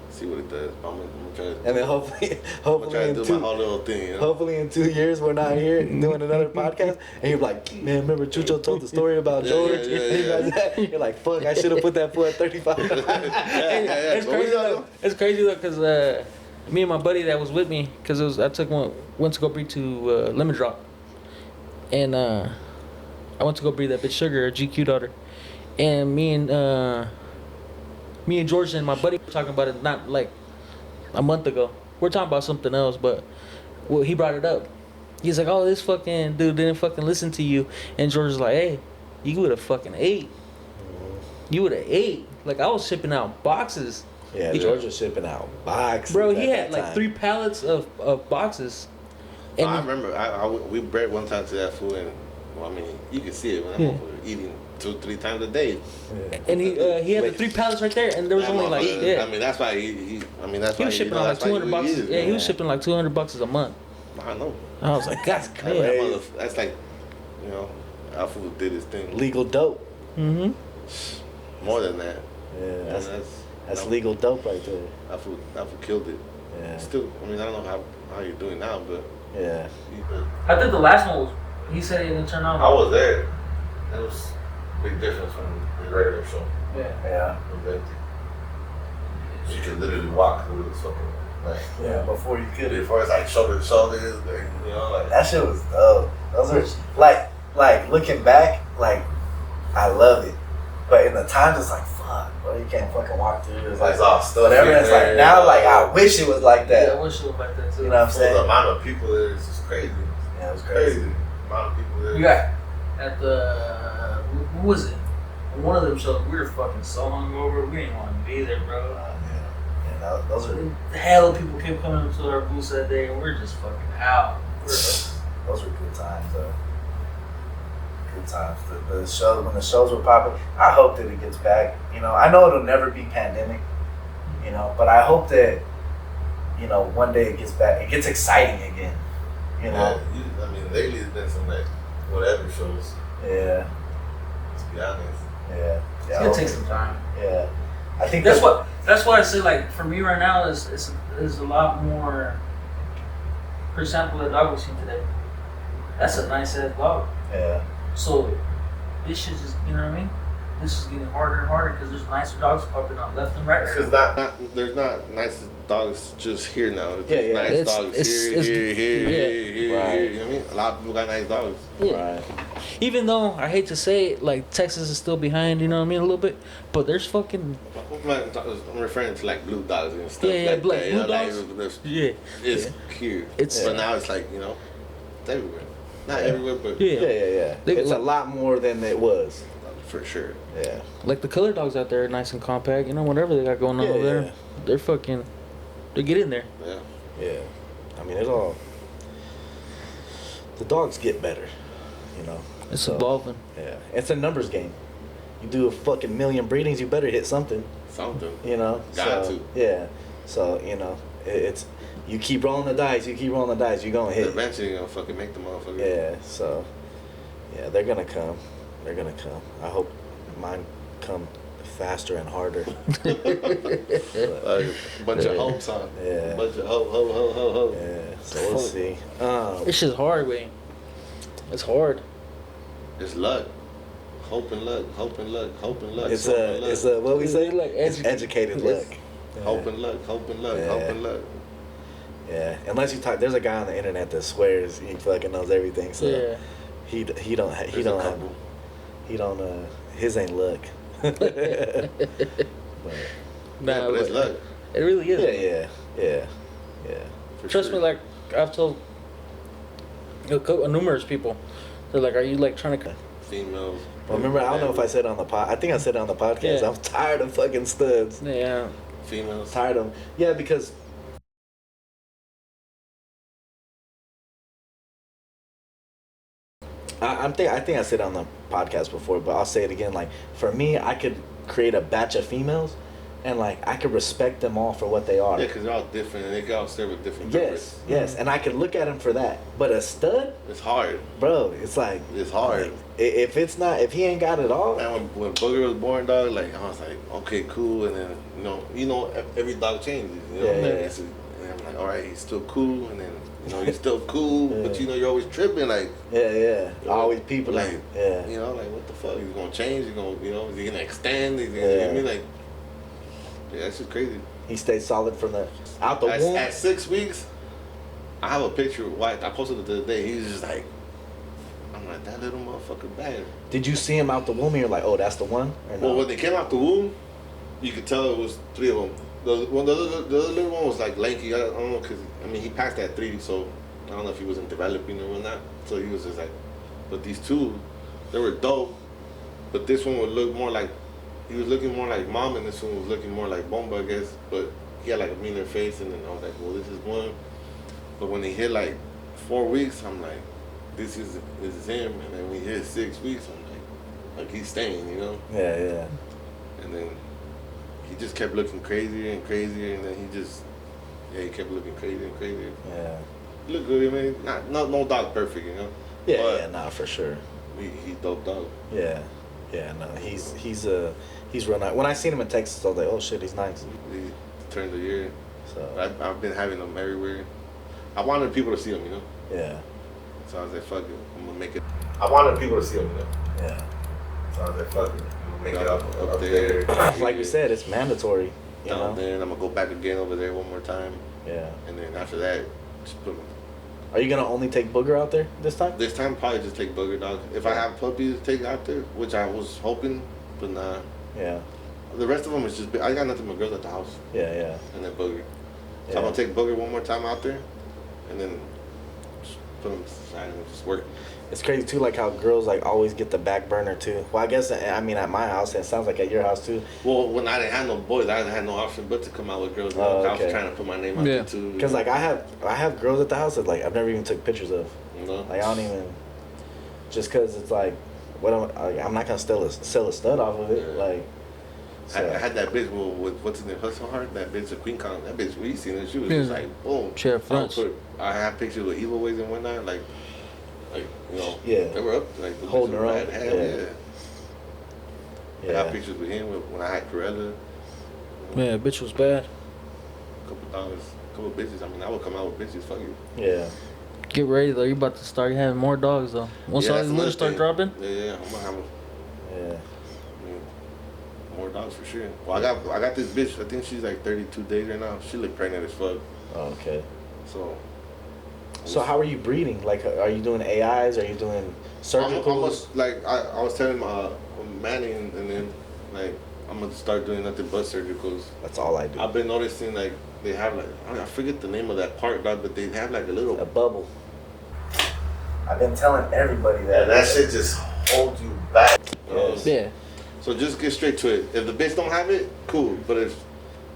See what it does. I'm gonna try to. And then hopefully try to do my whole little thing. You know? Hopefully in 2 years we're not here doing another podcast, and you're like, man, remember Chucho told the story about George? Yeah. You're like, fuck, I should have put that fool at 35. It's crazy though, because me and my buddy that was with me, because I went to go breed to Lemon Drop, and I went to go breed that bitch Sugar, her GQ daughter, and me and George and my buddy were talking about it not like a month ago. We're talking about something else, but he brought it up. He's like, oh, this fucking dude didn't fucking listen to you. And George was like, hey, you would have fucking ate. You would have ate. Like, I was shipping out boxes Yeah, Georgia's shipping out boxes. Bro, he had like 3 pallets of boxes. And I remember we bred one time to that food, and well, I mean, you can see it when I'm eating 2-3 times a day. Yeah. And he had the 3 pallets right there, and there was only like I mean, that's why he was shipping like 200 boxes. Yeah, he was shipping like 200 boxes a month. I know. I was like, that's crazy. That's like, you know, our food did his thing. Legal dope. Mm-hmm. More than that. Yeah, that's legal dope right there. Our food killed it. Yeah. Still, I mean, I don't know how you're doing now, but yeah. I think the last one was. He said it didn't turn out. I was there. It was a big difference from the regular show. Yeah. Okay. You could literally walk through this fucking. Like, yeah, before you could. Before it's like shoulder to shoulder, you know, like that shit was dope. Those are like looking back, like I love it, but in the times it's like fuck, bro, you can't fucking walk through. It's like all stuff. Whatever. It's like now, like I wish it was like that. Yeah, I wish it was like that too. You know what I'm saying? The amount of people there is just crazy. Yeah, it was crazy. The amount of people there. We got at the what was it? One of them shows we were fucking so hungover, we didn't want to be there, bro. Those are hell of people kept coming up to our booths that day, and we're just fucking out. Those were good times, though. Good times. The show when the shows were popping. I hope that it gets back. You know, I know it'll never be pandemic. You know, but I hope that one day it gets back. It gets exciting again. You know. Yeah, I mean, lately it's been some like whatever shows. Yeah. Let's be honest. Yeah. It's gonna take some time. Yeah. I think that's why I say, like, for me right now is a lot more. For example, the dog we seen today, that's a nice ass dog. Yeah. So this shit just, you know what I mean? This is getting harder and harder because there's nicer dogs popping up left and right. Because there's not nice dogs just here now. There's nice dogs here. Right. You know what I mean? A lot of people got nice dogs. Yeah. Right. Even though I hate to say it, like Texas is still behind, you know what I mean, a little bit, but there's fucking. I'm referring to like blue dogs and stuff. Yeah, like blue that, dogs. Yeah. It's here. But now it's like, it's everywhere. Not everywhere, but yeah. It's a lot more than it was. For sure. Yeah. Like the color dogs out there are nice and compact, whatever they got going on over there. They're fucking. They get in there. Yeah. Yeah. I mean, the dogs get better, It's evolving. Yeah. It's a numbers game. You do a fucking million breedings, you better hit something. Something. Got to. Yeah. So, it's you keep rolling the dice, you're gonna hit. Eventually you're gonna fucking make the motherfucker. Yeah, so they're gonna come. I hope mine come faster and harder. A bunch of hopes, huh? Yeah. A bunch of hope. Yeah, so we'll see. It's just hard, man. It's hard. It's luck. Hope and luck. It's what we say? Like it's educated luck. Hope and luck. Yeah, unless you talk. There's a guy on the internet that swears he fucking knows everything. So he don't his ain't luck. But it's luck. It really is. Yeah. Trust me, like I've told numerous people, they're like, "Are you like trying to?" Females. Well, remember, I don't know if I said on the pod. I think I said it on the podcast. Yeah. I'm tired of fucking studs. Yeah. Females. Tired of them. Yeah, because. I think I said it on the podcast before, but I'll say it again. Like, for me, I could create a batch of females, and like I could respect them all for what they are. Yeah, because they're all different, and they can all serve a different purpose. Yes, and I could look at them for that. But a stud, it's hard, bro. It's like it's hard. Like, if he ain't got it all. Man, when Booger was born, dog, like I was like, okay, cool, and then every dog changes. And I'm like, all right, he's still cool, and then. You're still cool, but you're always tripping, like always people like like what the fuck? He's gonna change? He's gonna is he gonna extend? He's gonna like that's just crazy. He stays solid from the out the womb. At 6 weeks, I have a picture of White. I posted it the other day. He's just like, I'm like that little motherfucker bad. Did you see him out the womb and you're like, oh, that's the one? Or no? Well, when they came out the womb, you could tell it was 3 of them. The other little one was like lanky. I don't know, because he passed that 3, so I don't know if he wasn't developing or not. So he was just like, but these 2, they were dope. But this one would look more like he was looking more like mom, and this one was looking more like Bomba, I guess. But he had like a meaner face, and then I was like, well, this is one. But when he hit like 4 weeks, I'm like, this is him. And then when he hit 6 weeks, I'm like he's staying, you know? Yeah, yeah. And then he just kept looking crazier and crazier, and then he kept looking crazier and crazier. Yeah. He looked good, I mean, no dog perfect, you know? Yeah, but yeah, nah, for sure. He's dope dog. Yeah. Yeah, no, he's real nice. When I seen him in Texas, I was like, oh shit, he's nice. He turned a year. So I've been having them everywhere. I wanted people to see him, you know? yeah. So I was like, fuck it, I'm gonna make it. I wanted people to see him, you know? Yeah. So I was like, fuck it, I'm gonna make it up there. Like we said, it's mandatory. You Down know? there, and I'm gonna go back again over there one more time. Yeah. And then after that, just put him. Are you gonna only take Booger out there this time? This time, probably just take Booger, dog. If I have puppies to take out there, which I was hoping, but nah. Yeah. The rest of them is just, I got nothing but girls at the house. Yeah, yeah. And then Booger. So Yeah. I'm gonna take Booger one more time out there, and then just put him aside and just work. It's crazy too, like how girls like always get the back burner too. Well, I guess at my house, and it sounds like at your house too. Well, when I didn't have no boys, I didn't have no option but to come out with girls. Oh, I was okay. trying to put my name out there too. Because like I have girls at the house that like I've never even took pictures of. You know? Like I don't even, just because it's like, I'm not gonna sell a stud off of it. Yeah. Like, so. I had that bitch with what's in the Hustle Heart. That bitch, the Queen Kong. That bitch, we seen her. She was just like boom. She had fronts. I have pictures with evil ways and whatnot. Like you know. Yeah. They were up like the Holding her own. Yeah. I Yeah. got pictures with him when I had Corella. Yeah, bitch was bad. Couple dollars, couple bitches. I mean, I would come out with bitches. Fuck you. Yeah. Get ready though. You about to start having more dogs though. Once all that's these litters start another dropping. thing. Yeah, I'm gonna have Yeah. more dogs for sure. Well, I got this bitch. I think she's like 32 days right now. She look pregnant as fuck. Oh, okay. So how are you breeding? Like, are you doing AIs? Are you doing surgical? almost like I was telling Manny, and then like I'm gonna start doing nothing but surgicals. That's all I do. I've been noticing like they have like I forget the name of that part, dog, but they have like a little. A bubble. I've been telling everybody that. And that shit just holds you back. Yes. Yeah. So just get straight to it. If the bitch don't have it, cool. But if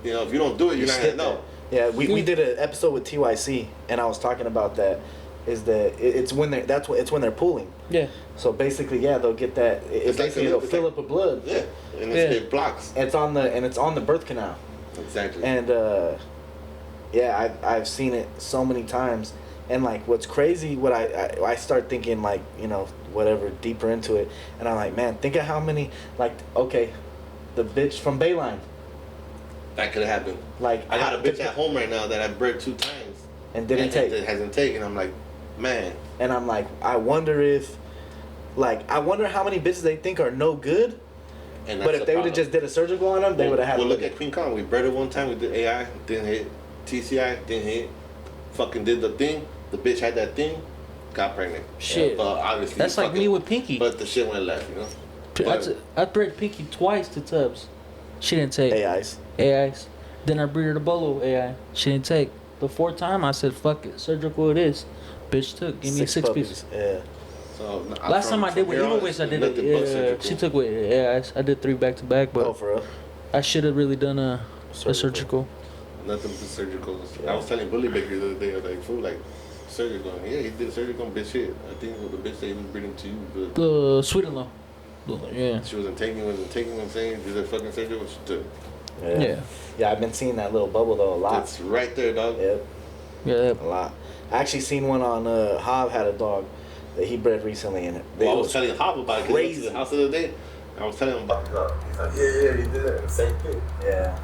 you don't do it, you're not gonna skip know. that. Yeah, we did an episode with TYC, and I was talking about that. Is that it's when they're pooling. Yeah. So basically, yeah, they'll get that. It's like It'll fill up with blood. Yeah, and it blocks. It's on the birth canal. Exactly. And yeah, I've seen it so many times. And like, what's crazy? What I start thinking like, whatever, deeper into it, and I'm like, man, think of how many, like, okay, the bitch from Bayline. That could have happened. Like, I got a bitch at home right now that I bred 2 times and didn't take. It hasn't taken. I'm like, man. And I'm like, I wonder how many bitches they think are no good. And But if they would have just did a surgical on them, they would have had. Well, look at Queen Kong. We bred it one time. We did AI, didn't hit. TCI, didn't hit. Fucking did the thing. The bitch had that thing. Got pregnant. Shit. But obviously, That's like me with Pinky. But the shit went left, I bred Pinky twice to tubs. She didn't take. AIs. Then I breeded a Bolo AI. She didn't take. The 4th time I said, fuck it, surgical it is. Bitch took. Give me 6 pieces. Yeah. So Last time I did with Evil Ways, I did it. Yeah, she took with AIs. I did 3 back to back, but for real? I should have really done a surgical. Nothing but surgicals. Yeah. I was telling Bully Baker the other day, I was like, fool, like, surgical. Yeah, he did surgical, bitch shit. I think it was the bitch that he was breeding to you. But Sweet and Low. Yeah. she wasn't taking and saying, did that fucking surgical, she took. Yeah. Yeah, I've been seeing that little bubble though a lot. It's right there, dog. Yep. Yeah. A lot. I actually seen one on Hob had a dog that he bred recently, and I was telling Hob about it. 'Cause he went to the house the other day. I was telling him about the dog. He's like, yeah, he did that. Same thing. Yeah.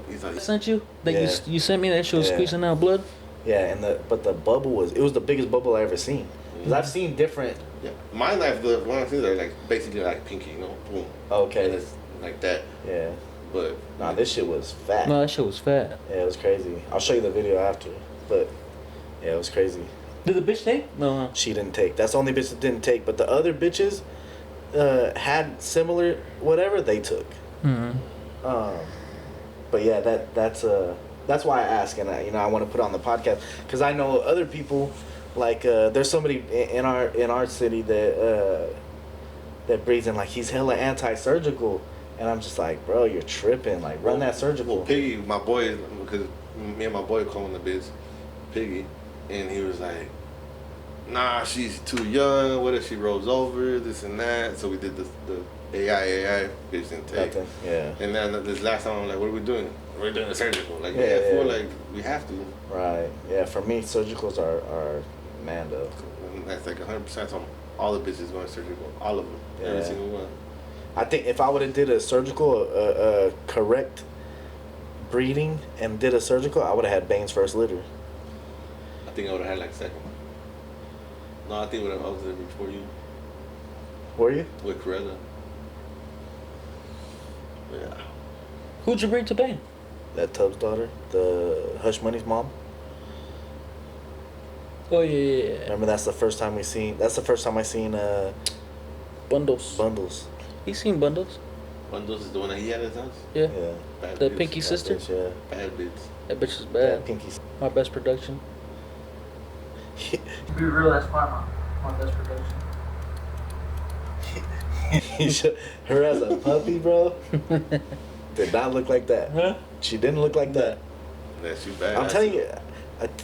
He's like, I sent you? That Yeah. you sent me that she was Yeah. squeezing out blood? Yeah, but the bubble was the biggest bubble I ever seen. Because I've seen different. yeah. My knife, the one I see, they're like basically like Pinky, boom. Okay. And it's like that. Yeah. But Nah, this shit was fat. No, that shit was fat. Yeah, it was crazy. I'll show you the video after. But yeah, it was crazy. Did the bitch take? No. She didn't take. That's the only bitch that didn't take. But the other bitches had similar whatever they took. Mm-hmm. But yeah, that's why I ask, and I want to put on the podcast because I know other people, like there's somebody in our city that that breeds, and like he's hella anti-surgical, and I'm just like, bro, you're tripping. Like, run that surgical. Well, Piggy, my boy, because me and my boy calling the bitch Piggy, and he was like, nah, she's too young. What if she rolls over? This and that. So we did the AI bitch intake. Yeah. And then this last time I'm like, what are we doing? We're doing a surgical. Like, Yeah. like we have to. Right. Yeah. For me, surgicals are Mando. And that's like 100% on all the bitches going surgical. All of them. Yeah. Every single one. I think if I would have did a surgical, correct breeding and did a surgical, I would have had Bane's first litter. I think I would have had like second. No, I think I was there before you. Were you? With Corella. Yeah. Who'd you bring to Bane? That Tubbs daughter, the Hush Money's mom. Oh yeah. Remember, that's the first time I seen Bundles. He seen Bundles. Bundles is the one that he had at his house? Yeah. Bad The bitch. pinky sister. Bitch, yeah. Bad bitch. That bitch is Yeah, bad. Pinky. My best production. Be real, that's my best production. Her as a puppy, bro, did not look like that. Huh? She didn't look like that. Yeah, she bad. I'm telling you,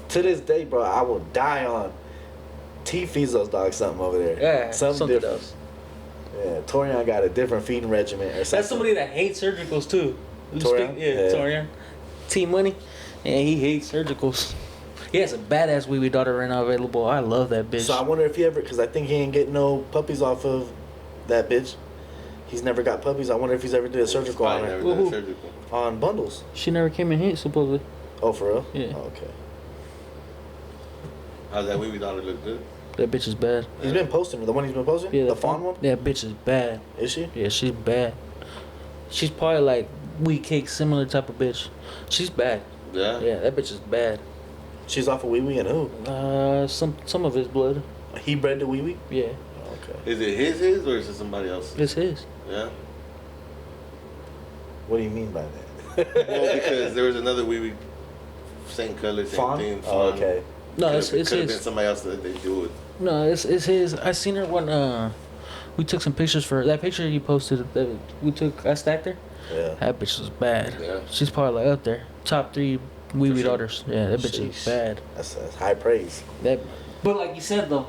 to this day, bro, I will die on. T feeds those dogs something over there. Yeah, something different. else. Yeah, Torian got a different feeding regimen or something. That's somebody that hates surgicals too. Torian? Yeah. Torian. T Money. Yeah, he hates surgicals. He has a badass wee daughter right now available. I love that bitch. So I wonder if he ever, because I think he ain't getting no puppies off of that bitch. He's never got puppies. I wonder if he's ever did a surgical on her. Never did a surgical. On Bundles. She never came in here supposedly. Oh, for real? Yeah. Oh, okay. How's that wee daughter look good? That bitch is bad. He's been posting her. The one he's been posting? Yeah, the fawn one? That bitch is bad. Is she? Yeah, she's bad. She's probably like wee cake similar type of bitch. She's bad. Yeah? Yeah, that bitch is bad. She's off of Wee Wee and who? Some of his blood. He bred the Wee Wee? Yeah, Okay. Is it his or is it somebody else? it's his. Yeah? What do you mean by that? Well, because there was another wee same color, same Fawn? thing. Oh, okay. No, it's Could have been his. somebody else that they do it. No, it's his. I seen her when we took some pictures for her. That picture you posted that we took. I stacked her. Yeah. That bitch was bad. Yeah. She's probably like up there, top 3 wee For sure. daughters. Yeah, that bitch is Sheesh. bad. That's high praise. That, but like you said though,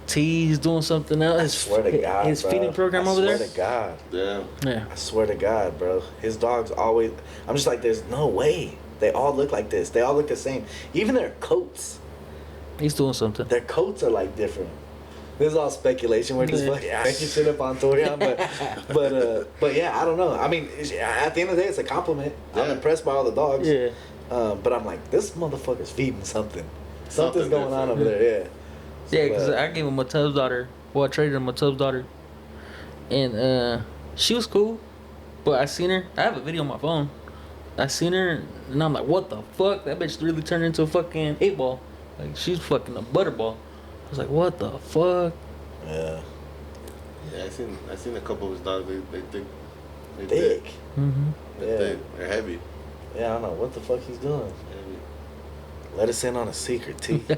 T's doing something else. I swear to God, his bro. feeding program over there. I swear to God. Yeah. Yeah. I swear to God, bro. His dogs always. I'm just like, there's no way. They all look like this. They all look the same. Even their coats. He's doing something. Their coats are like different. This is all speculation. We're just Yeah. fucking making shit up on Torian, but yeah, I don't know. I mean, at the end of the day, it's a compliment. I'm Yeah. impressed by all the dogs. Yeah. But I'm like, this motherfucker's feeding something. Something's Something going on different. over there. Yeah. Yeah, because But- I gave him a Tubbs daughter. Well, I traded him a Tubbs daughter. And she was cool. But I seen her. I have a video on my phone. I seen her, and I'm like, what the fuck? That bitch really turned into a fucking 8-ball. Like, she's fucking a butterball. I was like, what the fuck? Yeah. Yeah, I seen a couple of his dogs. They thick. They Thick. Mm-hmm. They're Yeah. thick. They're heavy. Yeah, I don't know what the fuck he's doing. Heavy. Let us in on a secret, T. For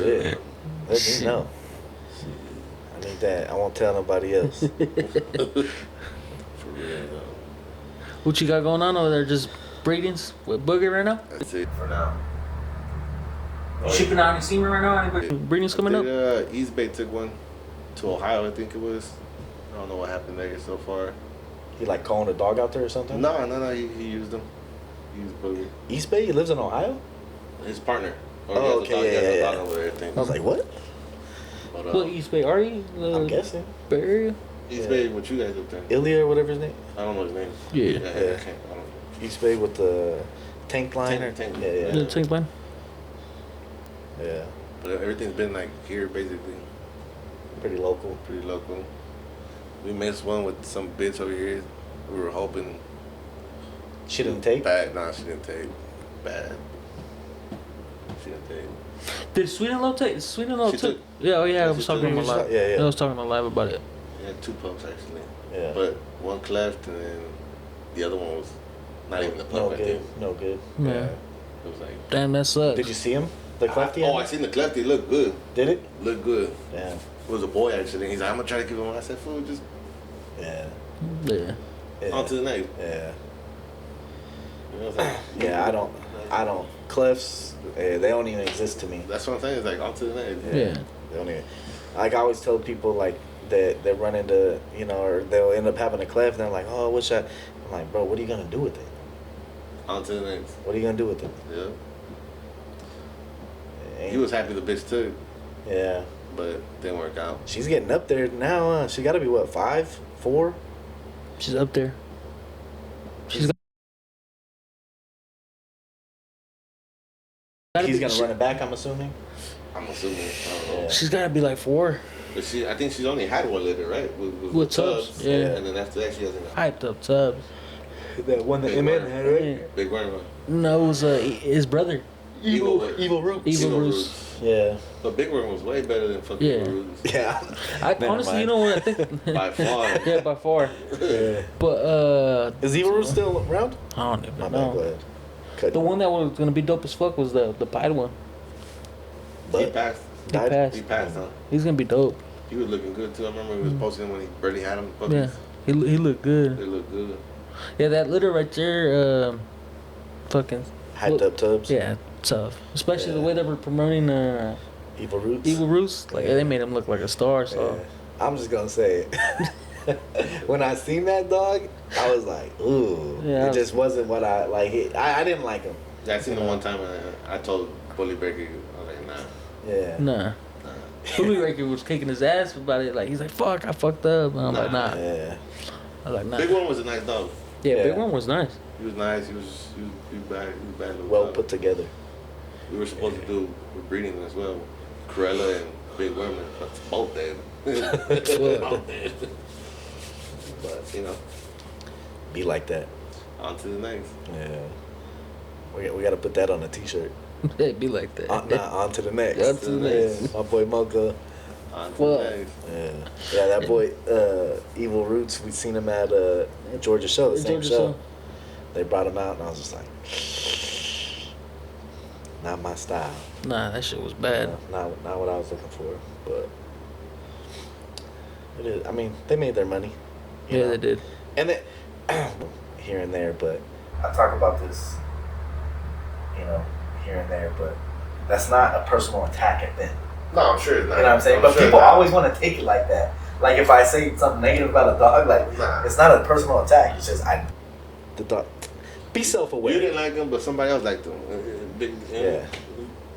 real. Shit. Let me know. I need that. I won't tell nobody else. For real, though. What you got going on over there? Just breedings with Booger right now? That's it for now. You shipping out any semen right now? Anybody breedings coming up? East Bay took one to Ohio, I think it was. I don't know what happened there so far. He like calling a dog out there or something? No, he used them. He used Booger. East Bay? He lives in Ohio? His partner. Oh, he has a okay, dog, he has yeah, a yeah, dog yeah. over there, I think. I was like, what? But, What East Bay are you? I'm guessing. Bay Area? East Yeah. Bay, what you guys up there? Ilya or whatever his name. I don't know his name. Yeah. I Yeah. can't, I don't know. East Bay with the tank line. Tank. Yeah, yeah. The tank line? Yeah. But everything's been like here, basically. Pretty local. Pretty local. We missed one with some bitch over here. We were hoping. She didn't take? Bad. Nah, she didn't take. Bad. She didn't take. Did Sweden Low take? Sweden Low She took. took- Yeah, oh yeah, I was she talking took- on my live. Yeah, yeah. I was talking on live about it. He had 2 pups actually. Yeah. But one cleft and then the other one was not even a pup, No I good. think. No good. Yeah. It was like. Damn, that sucks. Did you see him? The Clefty? Oh, I seen the cleft. It looked good. Did it? Looked good. Damn. It was a boy actually. He's like, I'm gonna try to keep him. I said, fool, just Yeah. on to the next. Yeah. You know what I'm saying? Yeah, I don't. Cliffs, they don't even exist to me. That's what I'm saying. It's like on to the next. Yeah. They don't even. Like I always tell people, like that they run into, or they'll end up having a clef, and they're like, oh, what's that? I'm like, bro, what are you gonna do with it? On to the next. What are you gonna do with it? Yeah. He was happy the bitch took, Yeah. but didn't work out. She's getting up there now. She got to be what, 5, 4? She's up there. She's He's gonna run it back, I'm assuming. I'm assuming. I don't know. Yeah. She's gotta be like 4. But I think she's only had one litter, right? With Tubbs, yeah. And then after that, she hasn't. Hyped up Tubbs. That one that Big Emmett worm. had, right? Yeah. Big worm. No, it was his brother. Evil Roots. Evil Roots. Yeah. But Big Worm was way better than fucking Yeah. Evil Roots. Yeah. I Never honestly, mind. you know what I think? By far. Yeah, by far. Yeah. But Is Evil Roots still around? I don't even My bad, know. go ahead. Cut The you. one that was gonna be dope as fuck was the pied one. He But passed. He died? passed. He passed, huh? He's gonna be dope. He was looking good too. I remember he was posting when he barely had him. Yeah, he looked good. They look good. Yeah, that litter right there, fucking Hyped up Tubbs. yeah, tough. Especially the Yeah. way they were promoting Evil Roots. Evil Roots. Like Yeah. they made him look like a star. So Yeah. I'm just gonna say it. When I seen that dog, I was like, ooh. Yeah. It just wasn't what I like. I didn't like him. Yeah, I seen him one time and I told Bully Baker, I was like, nah. Yeah. nah. Bully Raker was kicking his ass about it. Like he's like, "Fuck, I fucked up." And I'm like, "Nah." Yeah. I was like, "Nah." Big One was a nice dog. Yeah, Big Yeah. One was nice. He was nice. He was bad. He was bad little Well dog. put together. We were supposed to do breeding as well. Corella and Big Women, but both dead. Both dead. But Be like that. on to the next. Yeah. We got to put that on a t-shirt. It'd be like that. On to the next. On to the next. Yeah, my boy Mokoe. On to Well, the next. Yeah, that boy Evil Roots. We seen him at Georgia show, the same Georgia show. show. They brought him out, and I was just like, not my style. Nah, that shit was bad. Not what I was looking for. But it is. I mean, they made their money. you Yeah, know? they did. And it, here and there, but I talk about this, here and there, but that's not a personal attack at them. No, I'm sure it's not. You know what I'm saying? But sure people it's not. always want to take it like that. Like if I say something negative about a dog, like Nah. it's not a personal attack. It's just the dog. Be self-aware. You didn't like him, but somebody else liked him. Yeah,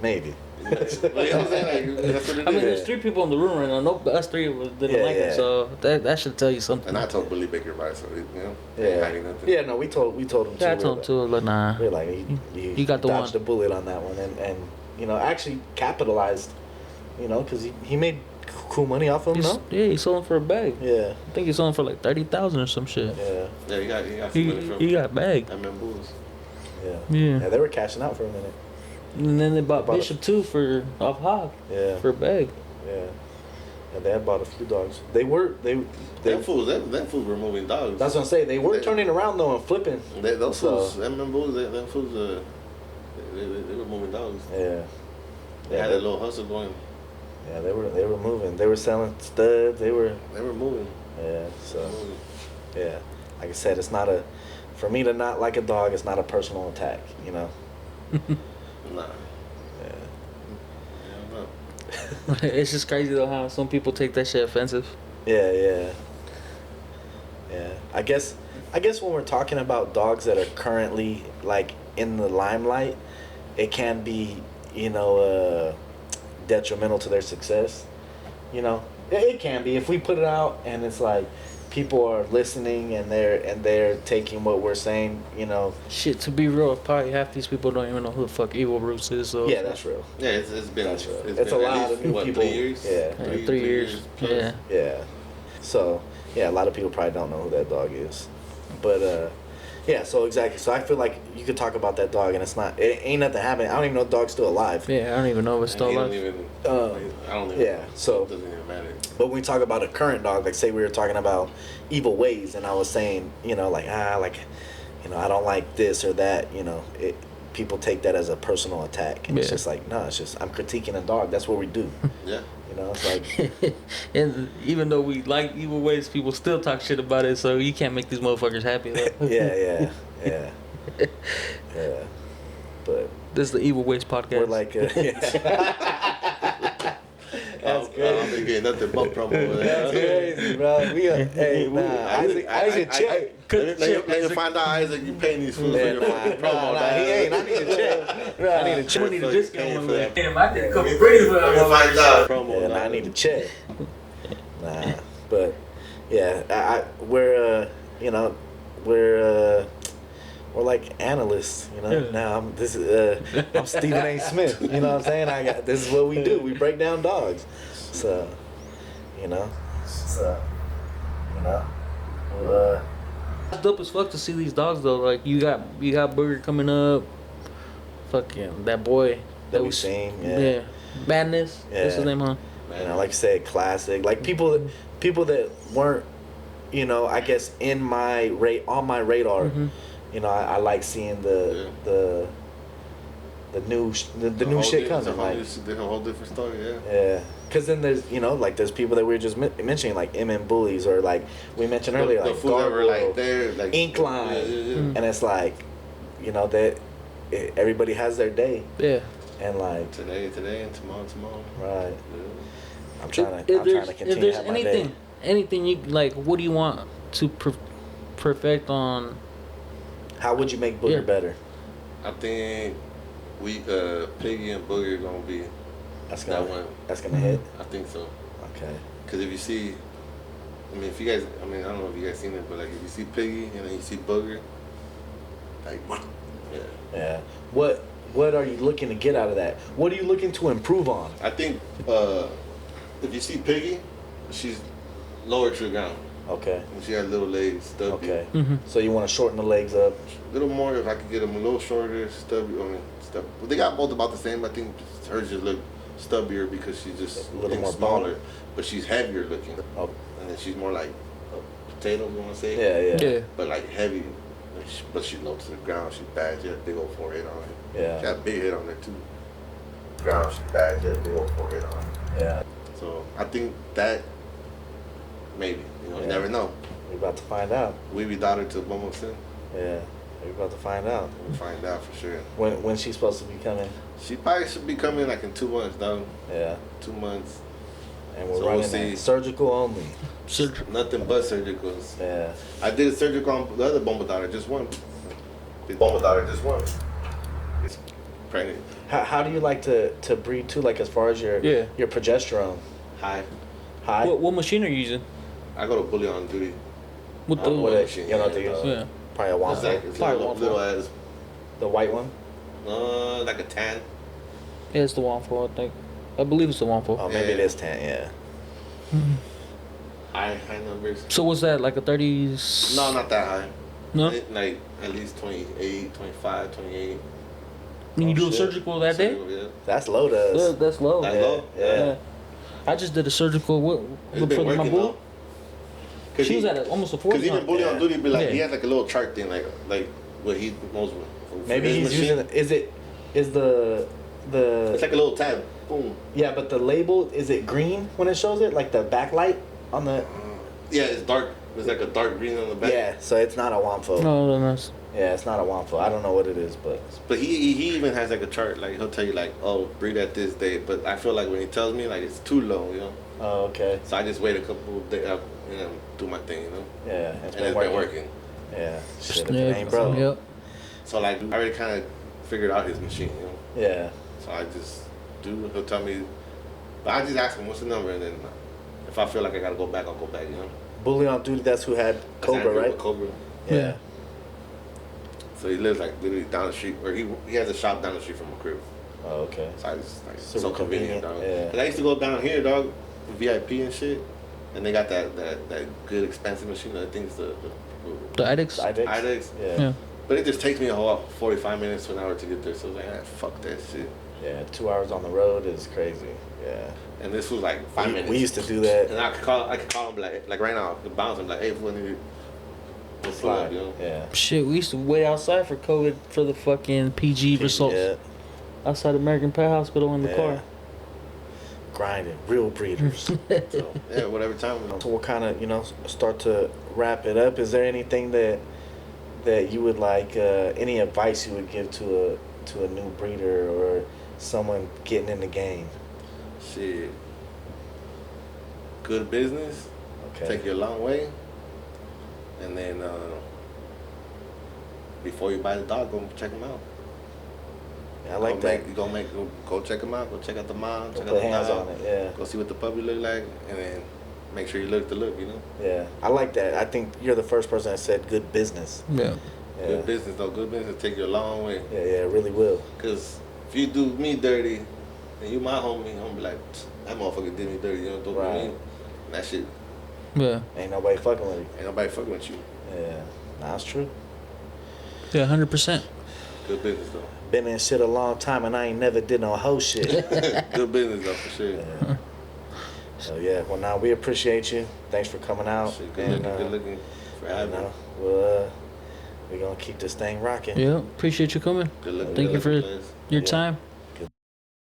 maybe. But you know what I'm saying? Like, that's what it I mean, is. there's 3 people in the room right now. No, us 3 didn't Yeah, like yeah. it, so that should tell you something. And I told Bully Baker about it, so he ain't Yeah, hiding nothing. yeah. No, we told him. Yeah, I too. told him too. Like, nah. We're like, You got the dodged one. the bullet on that one, and actually capitalized, because he made cool money off of him. No. Yeah, he sold him for a bag. Yeah. I think he sold him for like 30,000 or some shit. Yeah. Yeah, he got some money from He got bagged. MM Bulls. Yeah. Yeah. Yeah. They were cashing out for a minute. And then they bought Bought a- Bishop too for off Hog Yeah. for a bag. Yeah. And they had bought a few dogs. They Them fools were moving dogs. That's what I'm saying. They were They- turning around though and flipping. Those So- fools, MM Bulls, them fools, they were moving dogs. Yeah. They had a little hustle going. Yeah, they were moving. They were selling studs. They were. They were moving. Yeah. So. Moving. Yeah. Like I said, it's not a. For me to not like a dog, it's not a personal attack. Nah. Yeah. Yeah, It's just crazy though how some people take that shit offensive. Yeah. Yeah. Yeah. I guess when we're talking about dogs that are currently like in the limelight, it can be detrimental to their success. It can be if we put it out and it's like people are listening and they're taking what we're saying. Shit, to be real, probably half these people don't even know who the fuck Evil Roots is. So Yeah, that's real. Yeah, it's been. That's real. It's It's been a at lot least, of new what, people. 3 years? Yeah. 3 years. plus. Yeah. Yeah. So yeah, a lot of people probably don't know who that dog is, but yeah. So exactly. So I feel like you could talk about that dog and it ain't nothing happening. I don't even know if the dog's still alive. Yeah, I don't even know if it's And still he don't alive. even. I don't even. yeah, so- it doesn't even matter. But when we talk about a current dog, like say we were talking about evil ways, and I was saying, I don't like this or that. People take that as a personal attack, and it's Yeah. just like, no, it's just I'm critiquing a dog. That's what we do. Yeah. You know, it's like And even though we like evil ways, people still talk shit about it. So you can't make these motherfuckers happy. Though. yeah. But This is the Evil Ways podcast. we're like, That's crazy. I don't be getting nothing but promo over that's there. crazy, bro. Isaac, check. Let you find out, Isaac, you paying these fools for your fucking promo. Nah, he ain't. I need to check. I need to check. We need a discount on that. Damn, I did a couple pretty for Let me find out. Promo. Yeah, nah, I need to check. Nah, but yeah, we're we're like analysts, you know. Yeah. Now I'm Stephen A. Smith. You know what I'm saying? This is what we do. We break down dogs. So, you know. It's dope as fuck to see these dogs though. Like you got Booger coming up. Fucking that boy That we seen, yeah. Madness. Yeah. What's his name, huh? You know, like you said, classic. Like people that weren't, you know, I guess on my radar. Mm-hmm. You know, I like seeing the new shit coming. Like, It's a whole different story, yeah. yeah, because then there's people that we were just mentioning, like Bullies, or like we mentioned earlier, The like fools that were Gargoyle, like there, like Inkline, yeah. Mm. and it's like, you know, that everybody has their day, Yeah. and like Today, and tomorrow. right. Yeah. I'm trying to If continue there's to have my day. anything you like, what do you want to perfect on? How would you make Booger Yeah. better? I think we Piggy and Booger gonna be That's that gonna one. that's gonna hit. I think so. Okay. Because if you see, if you guys, I don't know if you guys seen it, but like if you see Piggy and then you see Booger, like what? Yeah. Yeah. What are you looking to get out of that? What are you looking to improve on? I think if you see Piggy, she's lower to the ground. Okay. And she has little legs, stubby. Okay. Mm-hmm. So you want to shorten the legs up? A little more, if I could get them a little shorter, stubby. Stubby. But they got both about the same. I think hers just look stubbier because she's just A little more smaller, bone. but she's heavier looking. Oh. And then she's more like a potato, you want to say? Yeah. But like heavy, but she's low to the ground. She's bad. She has a big old forehead on it. Yeah. She got a big head on there too. Ground, she's bad. She has a big old forehead on it. Yeah. So I think that maybe, you Yeah. never know. We're about to find out. We be daughter to Momo Sin. Yeah. We're about to find out. We'll find out for sure. When she's supposed to be coming? She probably should be coming like in 2 months, though. Yeah. 2 months. And we're So we'll running see. that surgical only. Nothing but surgicals. Yeah. I did a surgical on the other Bomba daughter, just one. The Bomba daughter, just one. It's pregnant. How do you like to breed too? Like as far as your progesterone? High. High. What machine are you using? I go to bully on duty. With I don't know What what it- machine. you know what they use? Yeah. Probably a It's waffle. like, it's Probably little waffle. ass, The white one. like a tan. Yeah, it's the waffle, I think. I believe it's the waffle. Oh, maybe Yeah. it is 10. Yeah. High numbers. So what's that, like a 30s? No, not that high. No? Like at least 28, 25, 28. When you Oh, do a shit. surgical that day? Yeah. That's low to us. That's low. That's Yeah, low? yeah. I just did a surgical It's for been my working bull. though. She was at almost a 40. Because even bully on Yeah. duty be like, Yeah. he has like a little chart thing, like what he knows with. Maybe his he's machine. using. Is the It's like a little tab. Boom. yeah, but the label, is it green when it shows it? Like the backlight on the. Yeah, it's dark. It's like a dark green on the back. Yeah, so it's not a Wampo. No. Yeah, it's not a Wampo. I don't know what it is, but. But he even has like a chart. Like he'll tell you like, oh, breed at this day. But I feel like when he tells me like it's too low, you know. Oh, okay. So I just wait a couple of days, do my thing, you know. Yeah, And it's been working. Yeah, shit, if Yeah, it ain't broke. Yep. So like I already kind of figured out his machine, you know. Yeah, So I just do. He'll tell me. But I just ask him what's the number, and then if I feel like I gotta go back, I'll go back, you know. Bully on duty. That's who had Cobra, Andrew right? with Cobra. Yeah. So he lives like literally down the street, or he has a shop down the street from my crib. Oh, okay. So I just like Super so convenient, dog. convenient, yeah. 'Cause I used to go down here, dog, VIP and shit, and they got that good expensive machine. I think it's the The IDEX? IDEX. IDEX. Yeah. Yeah. But it just takes me a whole 45 minutes to an hour to get there. So I was like, fuck that shit. Yeah, 2 hours on the road is crazy. Yeah. And this was like 5 minutes. We used to do that. And I could call him like right now, the bounce. I'm like, hey, fool, nigga, what's Slide. up, you know? Yeah. Shit, we used to wait outside for COVID for the fucking PG results. Yeah. Outside American Pet Hospital in the car. grinding, real breeders. So yeah, whatever time. So we'll kind of, start to wrap it up. Is there anything that you would like, any advice you would give to a new breeder or someone getting in the game? Shit. Good business. Okay. Take you a long way. And then before you buy the dog, go check them out. Yeah, I like that. Go check them out. Go check out the mom. Check out Put the hands dog. on it. Yeah. Go see what the puppy look like, and then make sure you look the look. Yeah, I like that. I think you're the first person that said good business. Yeah. Yeah. Good business though. Good business take you a long way. Yeah, it really will. Cause if you do me dirty, and you my homie, I'm be like, that motherfucker did me dirty. You know, throw Right. me in. And that shit. Yeah. Ain't nobody fucking with you. Ain't nobody fucking with you. Yeah, that's true. Yeah, 100%. Good business though. Been in shit a long time and I ain't never did no hoe shit. Good business though for sure. Yeah. So yeah, well now we appreciate you. Thanks for coming out. Shit, good looking for having me. We're gonna keep this thing rocking. Yeah, appreciate you coming. Good looking. Thank you for place. your Yeah. time.